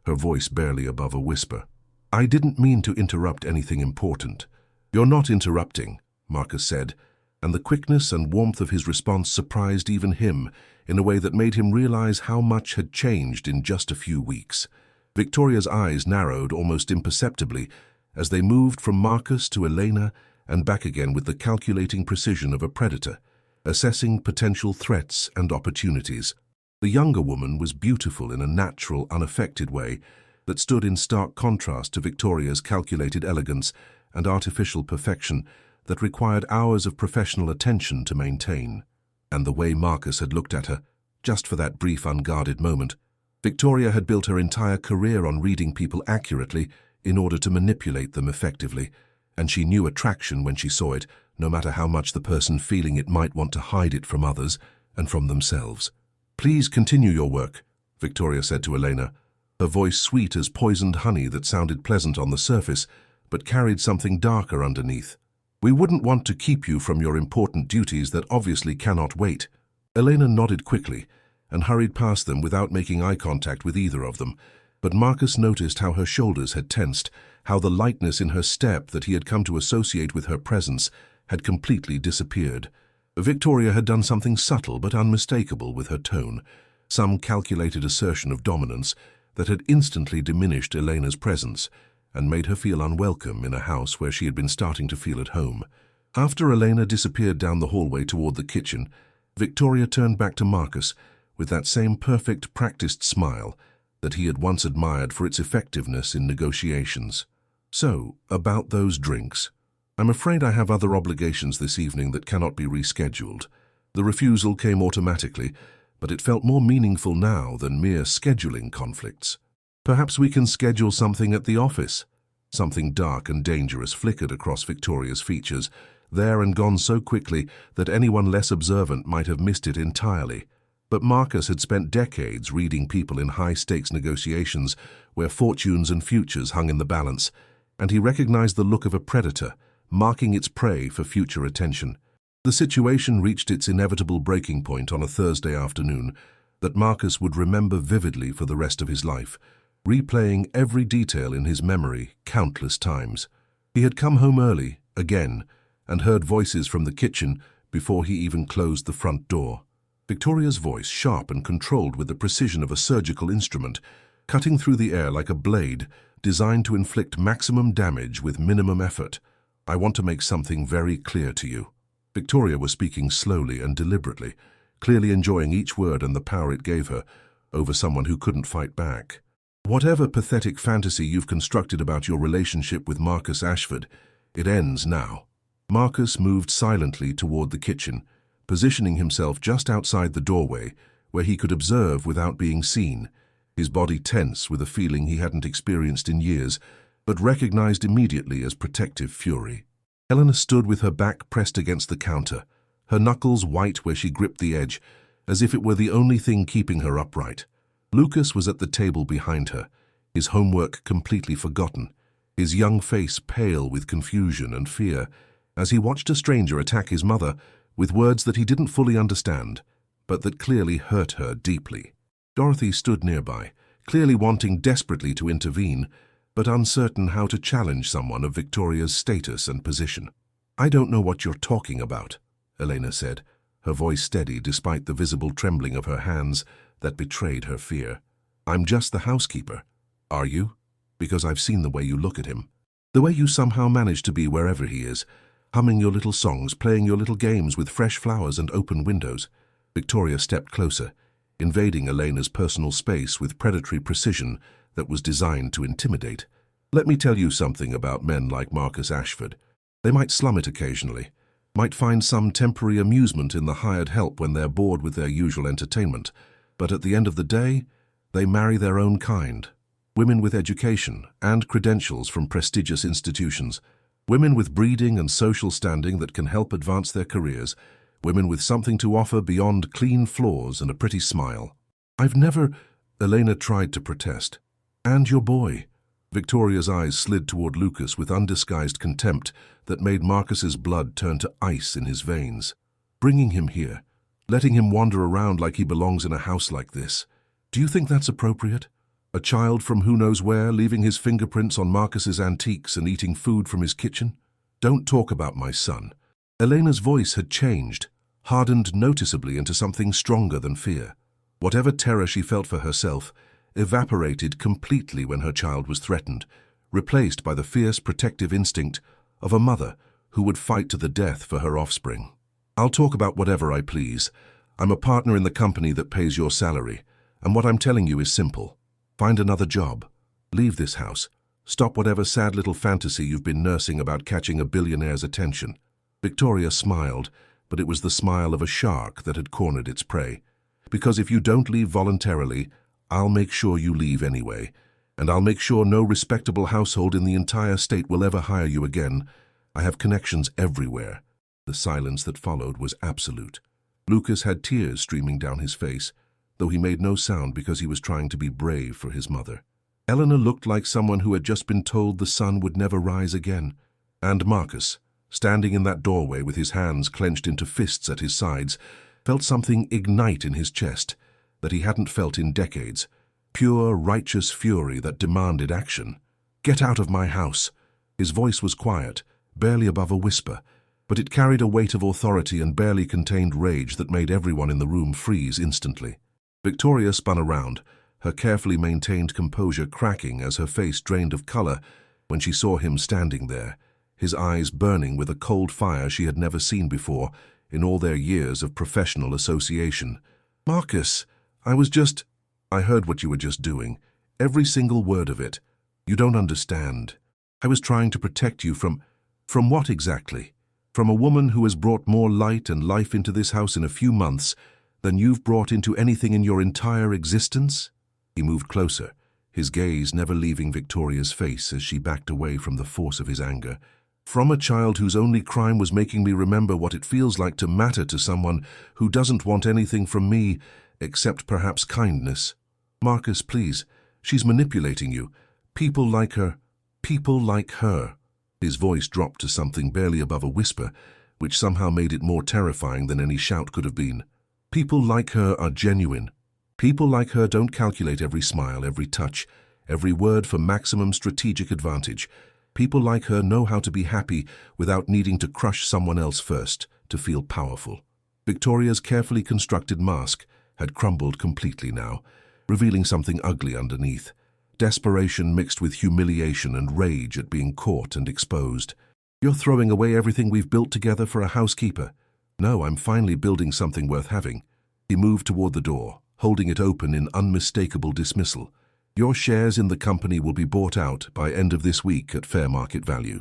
her voice barely above a whisper. "I didn't mean to interrupt anything important." "You're not interrupting," Marcus said, and the quickness and warmth of his response surprised even him in a way that made him realize how much had changed in just a few weeks. Victoria's eyes narrowed almost imperceptibly as they moved from Marcus to Elena and back again with the calculating precision of a predator, assessing potential threats and opportunities. The younger woman was beautiful in a natural, unaffected way that stood in stark contrast to Victoria's calculated elegance and artificial perfection that required hours of professional attention to maintain. And the way Marcus had looked at her, just for that brief, unguarded moment. Victoria had built her entire career on reading people accurately in order to manipulate them effectively, and she knew attraction when she saw it, no matter how much the person feeling it might want to hide it from others and from themselves. "Please continue your work," Victoria said to Elena, her voice sweet as poisoned honey that sounded pleasant on the surface, but carried something darker underneath. "We wouldn't want to keep you from your important duties that obviously cannot wait." Elena nodded quickly and hurried past them without making eye contact with either of them, but Marcus noticed how her shoulders had tensed, how the lightness in her step that he had come to associate with her presence had completely disappeared. Victoria had done something subtle but unmistakable with her tone, some calculated assertion of dominance that had instantly diminished Elena's presence and made her feel unwelcome in a house where she had been starting to feel at home. After Elena disappeared down the hallway toward the kitchen, Victoria turned back to Marcus with that same perfect, practiced smile that he had once admired for its effectiveness in negotiations. "So, about those drinks. I'm afraid I have other obligations this evening that cannot be rescheduled." The refusal came automatically, but it felt more meaningful now than mere scheduling conflicts. "Perhaps we can schedule something at the office." Something dark and dangerous flickered across Victoria's features, there and gone so quickly that anyone less observant might have missed it entirely. But Marcus had spent decades reading people in high-stakes negotiations where fortunes and futures hung in the balance, and he recognized the look of a predator, marking its prey for future attention. The situation reached its inevitable breaking point on a Thursday afternoon that Marcus would remember vividly for the rest of his life, replaying every detail in his memory countless times. He had come home early, again, and heard voices from the kitchen before he even closed the front door. Victoria's voice, sharp and controlled with the precision of a surgical instrument, cutting through the air like a blade designed to inflict maximum damage with minimum effort. "I want to make something very clear to you." Victoria was speaking slowly and deliberately, clearly enjoying each word and the power it gave her over someone who couldn't fight back. "Whatever pathetic fantasy you've constructed about your relationship with Marcus Ashford, it ends now." Marcus moved silently toward the kitchen, positioning himself just outside the doorway where he could observe without being seen, his body tense with a feeling he hadn't experienced in years, but recognized immediately as protective fury. Eleanor stood with her back pressed against the counter, her knuckles white where she gripped the edge, as if it were the only thing keeping her upright. Lucas was at the table behind her, his homework completely forgotten, his young face pale with confusion and fear, as he watched a stranger attack his mother with words that he didn't fully understand, but that clearly hurt her deeply. Dorothy stood nearby, clearly wanting desperately to intervene, but uncertain how to challenge someone of Victoria's status and position. "I don't know what you're talking about," Elena said, her voice steady despite the visible trembling of her hands that betrayed her fear. "I'm just the housekeeper." "Are you? Because I've seen the way you look at him. The way you somehow manage to be wherever he is, humming your little songs, playing your little games with fresh flowers and open windows." Victoria stepped closer, invading Elena's personal space with predatory precision that was designed to intimidate. Let me tell you something about men like Marcus Ashford. They might slum it occasionally, might find some temporary amusement in the hired help when they're bored with their usual entertainment, but at the end of the day, they marry their own kind. Women with education and credentials from prestigious institutions, women with breeding and social standing that can help advance their careers, women with something to offer beyond clean floors and a pretty smile. I've never... Elena tried to protest. And your boy. Victoria's eyes slid toward Lucas with undisguised contempt that made Marcus's blood turn to ice in his veins. Bringing him here, letting him wander around like he belongs in a house like this. Do you think that's appropriate? A child from who knows where, leaving his fingerprints on Marcus's antiques and eating food from his kitchen? Don't talk about my son. Elena's voice had changed, hardened noticeably into something stronger than fear. Whatever terror she felt for herself evaporated completely when her child was threatened, replaced by the fierce protective instinct of a mother who would fight to the death for her offspring. I'll talk about whatever I please. I'm a partner in the company that pays your salary, and what I'm telling you is simple. Find another job. Leave this house. Stop whatever sad little fantasy you've been nursing about catching a billionaire's attention. Victoria smiled, but it was the smile of a shark that had cornered its prey. Because if you don't leave voluntarily, I'll make sure you leave anyway, and I'll make sure no respectable household in the entire state will ever hire you again. I have connections everywhere. The silence that followed was absolute. Lucas had tears streaming down his face, though he made no sound because he was trying to be brave for his mother. Eleanor looked like someone who had just been told the sun would never rise again. And Marcus, standing in that doorway with his hands clenched into fists at his sides, felt something ignite in his chest that he hadn't felt in decades, pure, righteous fury that demanded action. Get out of my house. His voice was quiet, barely above a whisper, but it carried a weight of authority and barely contained rage that made everyone in the room freeze instantly. Victoria spun around, her carefully maintained composure cracking as her face drained of color when she saw him standing there, his eyes burning with a cold fire she had never seen before in all their years of professional association. Marcus, I heard what you were just doing. Every single word of it. You don't understand. I was trying to protect you from what exactly? From a woman who has brought more light and life into this house in a few months than you've brought into anything in your entire existence? He moved closer, his gaze never leaving Victoria's face as she backed away from the force of his anger. From a child whose only crime was making me remember what it feels like to matter to someone who doesn't want anything from me except perhaps kindness. Marcus, please. She's manipulating you. People like her. People like her. His voice dropped to something barely above a whisper, which somehow made it more terrifying than any shout could have been. People like her are genuine. People like her don't calculate every smile, every touch, every word for maximum strategic advantage. People like her know how to be happy without needing to crush someone else first to feel powerful. Victoria's carefully constructed mask had crumbled completely now, revealing something ugly underneath. Desperation mixed with humiliation and rage at being caught and exposed. You're throwing away everything we've built together for a housekeeper. No, I'm finally building something worth having. He moved toward the door, holding it open in unmistakable dismissal. Your shares in the company will be bought out by end of this week at fair market value.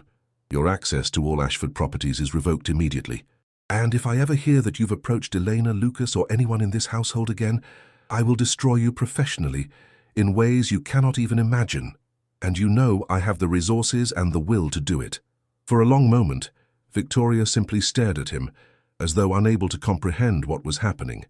Your access to all Ashford properties is revoked immediately. And if I ever hear that you've approached Elena, Lucas, or anyone in this household again, I will destroy you professionally, in ways you cannot even imagine. And you know I have the resources and the will to do it. For a long moment, Victoria simply stared at him, as though unable to comprehend what was happening,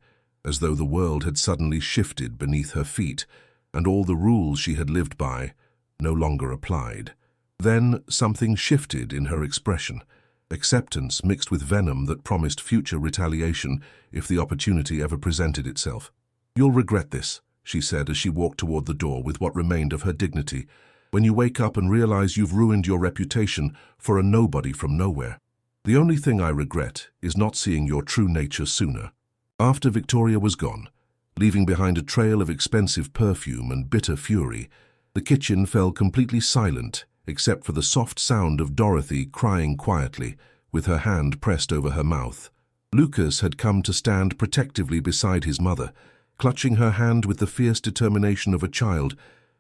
as though the world had suddenly shifted beneath her feet, and all the rules she had lived by no longer applied. Then something shifted in her expression, acceptance mixed with venom that promised future retaliation if the opportunity ever presented itself. You'll regret this, she said as she walked toward the door with what remained of her dignity, when you wake up and realize you've ruined your reputation for a nobody from nowhere. The only thing I regret is not seeing your true nature sooner. After Victoria was gone, leaving behind a trail of expensive perfume and bitter fury, the kitchen fell completely silent except for the soft sound of Dorothy crying quietly, with her hand pressed over her mouth. Lucas had come to stand protectively beside his mother, clutching her hand with the fierce determination of a child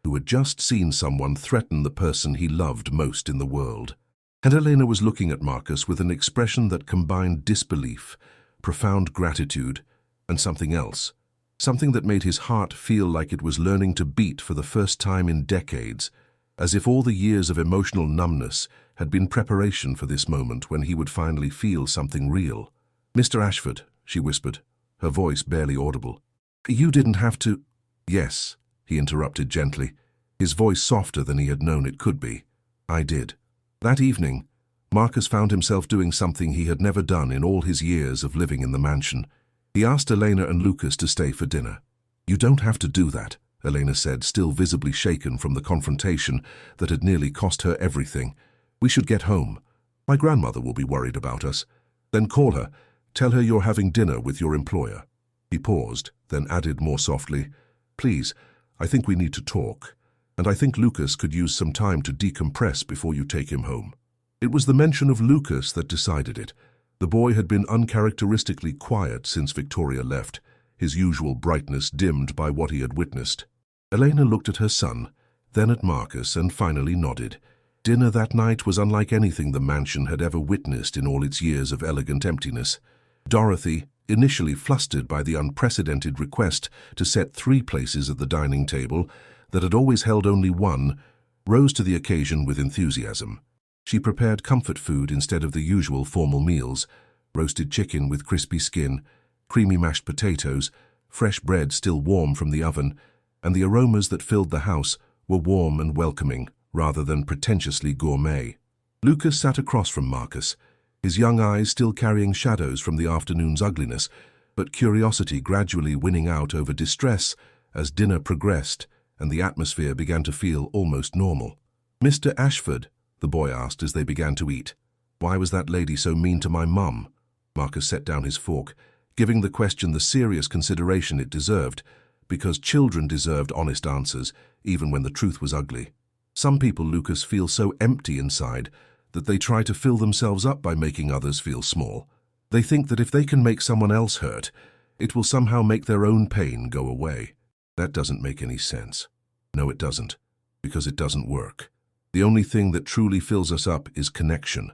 who had just seen someone threaten the person he loved most in the world. And Elena was looking at Marcus with an expression that combined disbelief, profound gratitude, and something else. Something that made his heart feel like it was learning to beat for the first time in decades, as if all the years of emotional numbness had been preparation for this moment when he would finally feel something real. "Mr. Ashford," she whispered, her voice barely audible. "You didn't have to—" "Yes," he interrupted gently, his voice softer than he had known it could be. "I did." That evening, Marcus found himself doing something he had never done in all his years of living in the mansion. He asked Elena and Lucas to stay for dinner. "You don't have to do that," Elena said, still visibly shaken from the confrontation that had nearly cost her everything. "We should get home. My grandmother will be worried about us. Then call her. Tell her you're having dinner with your employer." He paused, then added more softly, "Please, I think we need to talk. And I think Lucas could use some time to decompress before you take him home." It was the mention of Lucas that decided it. The boy had been uncharacteristically quiet since Victoria left, his usual brightness dimmed by what he had witnessed. Elena looked at her son, then at Marcus, and finally nodded. Dinner that night was unlike anything the mansion had ever witnessed in all its years of elegant emptiness. Dorothy, initially flustered by the unprecedented request to set 3 places at the dining table that had always held only one, rose to the occasion with enthusiasm. She prepared comfort food instead of the usual formal meals: roasted chicken with crispy skin, creamy mashed potatoes, fresh bread still warm from the oven, and the aromas that filled the house were warm and welcoming, rather than pretentiously gourmet. Lucas sat across from Marcus, his young eyes still carrying shadows from the afternoon's ugliness, but curiosity gradually winning out over distress as dinner progressed and the atmosphere began to feel almost normal. "Mr. Ashford," the boy asked as they began to eat, "why was that lady so mean to my mum?" Marcus set down his fork, giving the question the serious consideration it deserved, because children deserved honest answers, even when the truth was ugly. Some people, Lucas, feel so empty inside that they try to fill themselves up by making others feel small. They think that if they can make someone else hurt, it will somehow make their own pain go away. That doesn't make any sense. No, it doesn't, because it doesn't work. The only thing that truly fills us up is connection,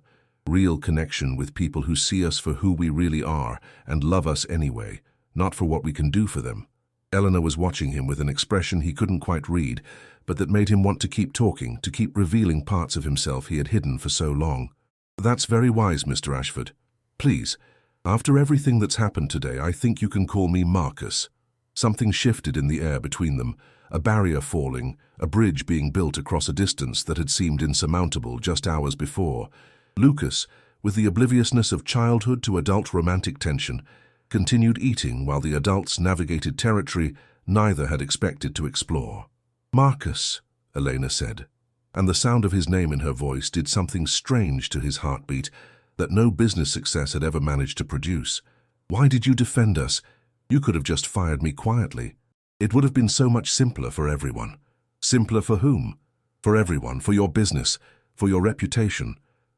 real connection with people who see us for who we really are and love us anyway, not for what we can do for them. Eleanor was watching him with an expression he couldn't quite read, but that made him want to keep talking, to keep revealing parts of himself he had hidden for so long. "That's very wise, Mr. Ashford. Please, after everything that's happened today, I think you can call me Marcus." Something shifted in the air between them, a barrier falling, a bridge being built across a distance that had seemed insurmountable just hours before. Lucas, with the obliviousness of childhood to adult romantic tension, continued eating while the adults navigated territory neither had expected to explore. "Marcus," Elena said, and the sound of his name in her voice did something strange to his heartbeat that no business success had ever managed to produce. "Why did you defend us? You could have just fired me quietly. It would have been so much simpler for everyone." "Simpler for whom?" "For everyone, for your business, for your reputation."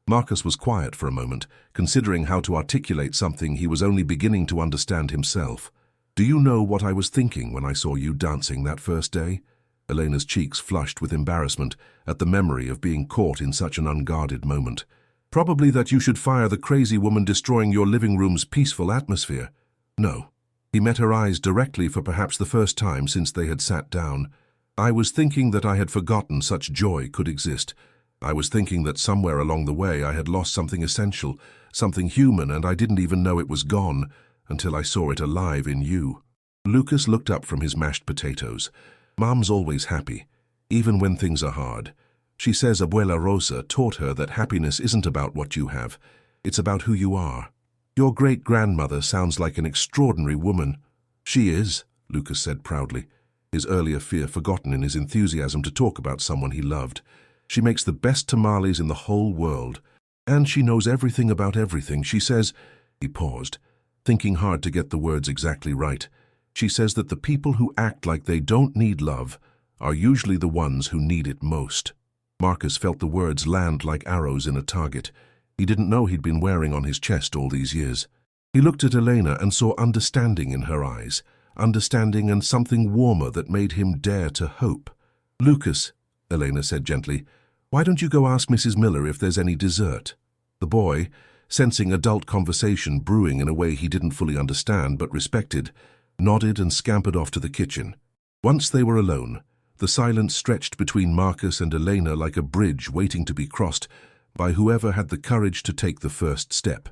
Marcus was quiet for a moment, considering how to articulate something he was only beginning to understand himself. "Do you know what I was thinking when I saw you dancing that first day?" Elena's cheeks flushed with embarrassment at the memory of being caught in such an unguarded moment. "Probably that you should fire the crazy woman destroying your living room's peaceful atmosphere." "No." He met her eyes directly for perhaps the first time since they had sat down. "I was thinking that I had forgotten such joy could exist. I was thinking that somewhere along the way I had lost something essential, something human, and I didn't even know it was gone until I saw it alive in you." Lucas looked up from his mashed potatoes. "Mom's always happy, even when things are hard. She says Abuela Rosa taught her that happiness isn't about what you have, it's about who you are. Your great-grandmother sounds like an extraordinary woman." "She is," Lucas said proudly, his earlier fear forgotten in his enthusiasm to talk about someone he loved. "She makes the best tamales in the whole world. And she knows everything about everything. She says—" He paused, thinking hard to get the words exactly right. "She says that the people who act like they don't need love are usually the ones who need it most." Marcus felt the words land like arrows in a target he didn't know he'd been wearing on his chest all these years. He looked at Elena and saw understanding in her eyes, understanding and something warmer that made him dare to hope. "Lucas," Elena said gently, "why don't you go ask Mrs. Miller if there's any dessert?" The boy, sensing adult conversation brewing in a way he didn't fully understand but respected, nodded and scampered off to the kitchen. Once they were alone, the silence stretched between Marcus and Elena like a bridge waiting to be crossed by whoever had the courage to take the first step.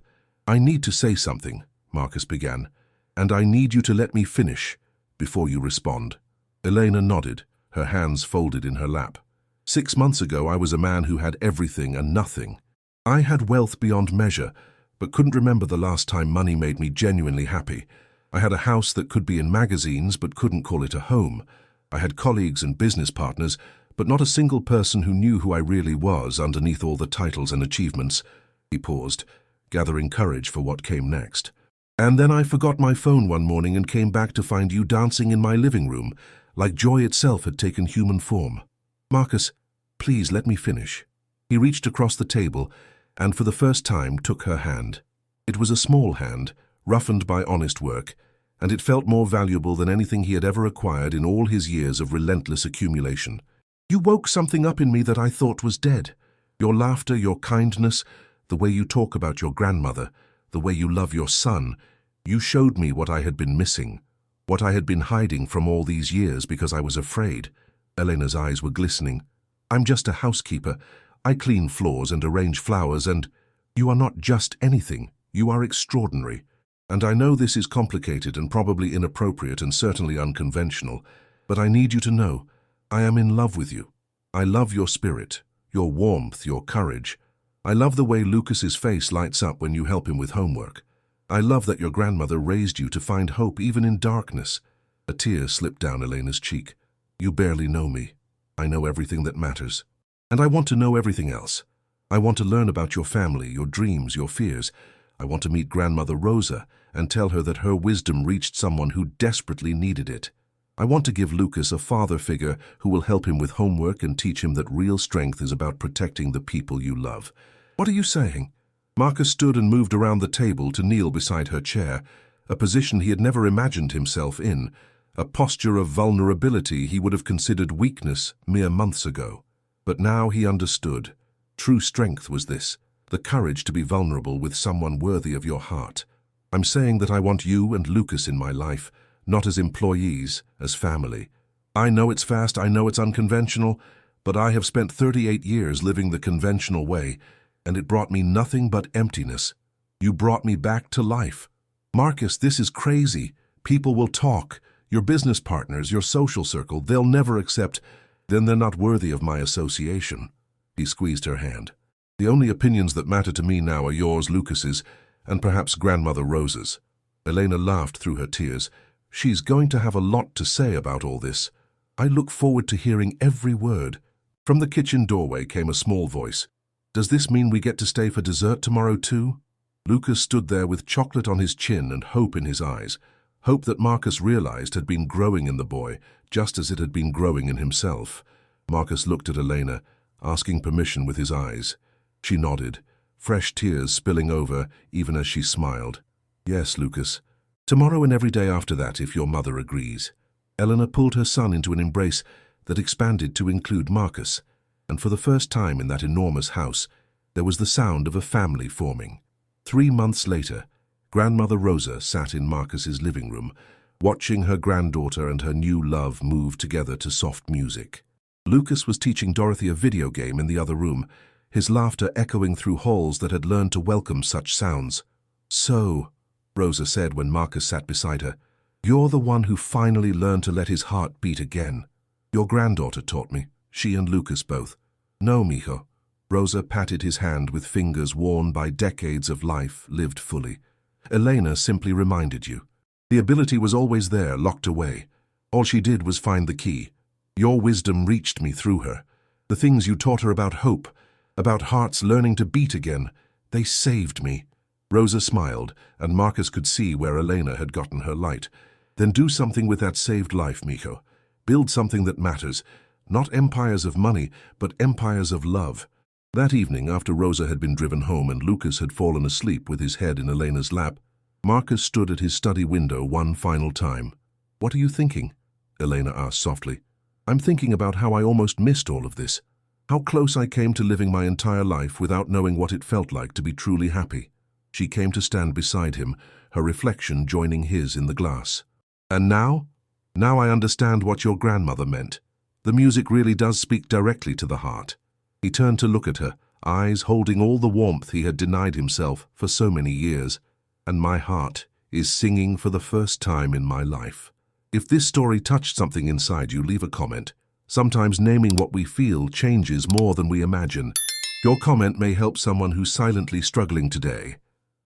"I need to say something," Marcus began, "and I need you to let me finish before you respond." Elena nodded, her hands folded in her lap. 6 months ago, I was a man who had everything and nothing. I had wealth beyond measure, but couldn't remember the last time money made me genuinely happy. I had a house that could be in magazines, but couldn't call it a home. I had colleagues and business partners, but not a single person who knew who I really was underneath all the titles and achievements. He paused, gathering courage for what came next. "And then I forgot my phone one morning and came back to find you dancing in my living room, like joy itself had taken human form." "Marcus, please let me finish." He reached across the table and for the first time took her hand. It was a small hand, roughened by honest work, and it felt more valuable than anything he had ever acquired in all his years of relentless accumulation. "You woke something up in me that I thought was dead. Your laughter, your kindness, the way you talk about your grandmother, the way you love your son. You showed me what I had been missing, what I had been hiding from all these years because I was afraid." Elena's eyes were glistening. "I'm just a housekeeper. I clean floors and arrange flowers, and you are not just anything. You are extraordinary. And I know this is complicated and probably inappropriate and certainly unconventional, but I need you to know I am in love with you. I love your spirit, your warmth, your courage. I love the way Lucas's face lights up when you help him with homework. I love that your grandmother raised you to find hope even in darkness." A tear slipped down Elena's cheek. "You barely know me. I know everything that matters. And I want to know everything else. I want to learn about your family, your dreams, your fears. I want to meet Grandmother Rosa and tell her that her wisdom reached someone who desperately needed it. I want to give Lucas a father figure who will help him with homework and teach him that real strength is about protecting the people you love." "What are you saying?" Marcus stood and moved around the table to kneel beside her chair, a position he had never imagined himself in, a posture of vulnerability he would have considered weakness mere months ago. But now he understood. True strength was this, the courage to be vulnerable with someone worthy of your heart. "I'm saying that I want you and Lucas in my life, not as employees, as family. I know it's fast, I know it's unconventional, but I have spent 38 years living the conventional way, and it brought me nothing but emptiness. You brought me back to life." "Marcus, this is crazy. People will talk. Your business partners, your social circle, they'll never accept. Then they're not worthy of my association." He squeezed her hand. "The only opinions that matter to me now are yours, Lucas's, and perhaps Grandmother Rosa's." Elena laughed through her tears. "She's going to have a lot to say about all this. I look forward to hearing every word." From the kitchen doorway came a small voice. "Does this mean we get to stay for dessert tomorrow too?" Lucas stood there with chocolate on his chin and hope in his eyes. Hope that Marcus realized had been growing in the boy, just as it had been growing in himself. Marcus looked at Elena, asking permission with his eyes. She nodded, fresh tears spilling over even as she smiled. "Yes, Lucas. Tomorrow and every day after that, if your mother agrees." Elena pulled her son into an embrace that expanded to include Marcus, and for the first time in that enormous house, there was the sound of a family forming. 3 months later, Grandmother Rosa sat in Marcus's living room, watching her granddaughter and her new love move together to soft music. Lucas was teaching Dorothy a video game in the other room, his laughter echoing through halls that had learned to welcome such sounds. "So," Rosa said when Marcus sat beside her, "you're the one who finally learned to let his heart beat again. Your granddaughter taught me, she and Lucas both." "No, mijo." Rosa patted his hand with fingers worn by decades of life lived fully. "Elena simply reminded you. The ability was always there, locked away. All she did was find the key. Your wisdom reached me through her. The things you taught her about hope, about hearts learning to beat again, they saved me." Rosa smiled, and Marcus could see where Elena had gotten her light. "Then do something with that saved life, mijo. Build something that matters. Not empires of money, but empires of love." That evening, after Rosa had been driven home and Lucas had fallen asleep with his head in Elena's lap, Marcus stood at his study window one final time. "What are you thinking?" Elena asked softly. I'm thinking about how I almost missed all of this. How close I came to living my entire life without knowing what it felt like to be truly happy. She came to stand beside him, her reflection joining his in the glass. And now? Now I understand what your grandmother meant. The music really does speak directly to the heart. He turned to look at her, eyes holding all the warmth he had denied himself for so many years. And my heart is singing for the first time in my life. If this story touched something inside you, leave a comment. Sometimes naming what we feel changes more than we imagine. Your comment may help someone who's silently struggling today.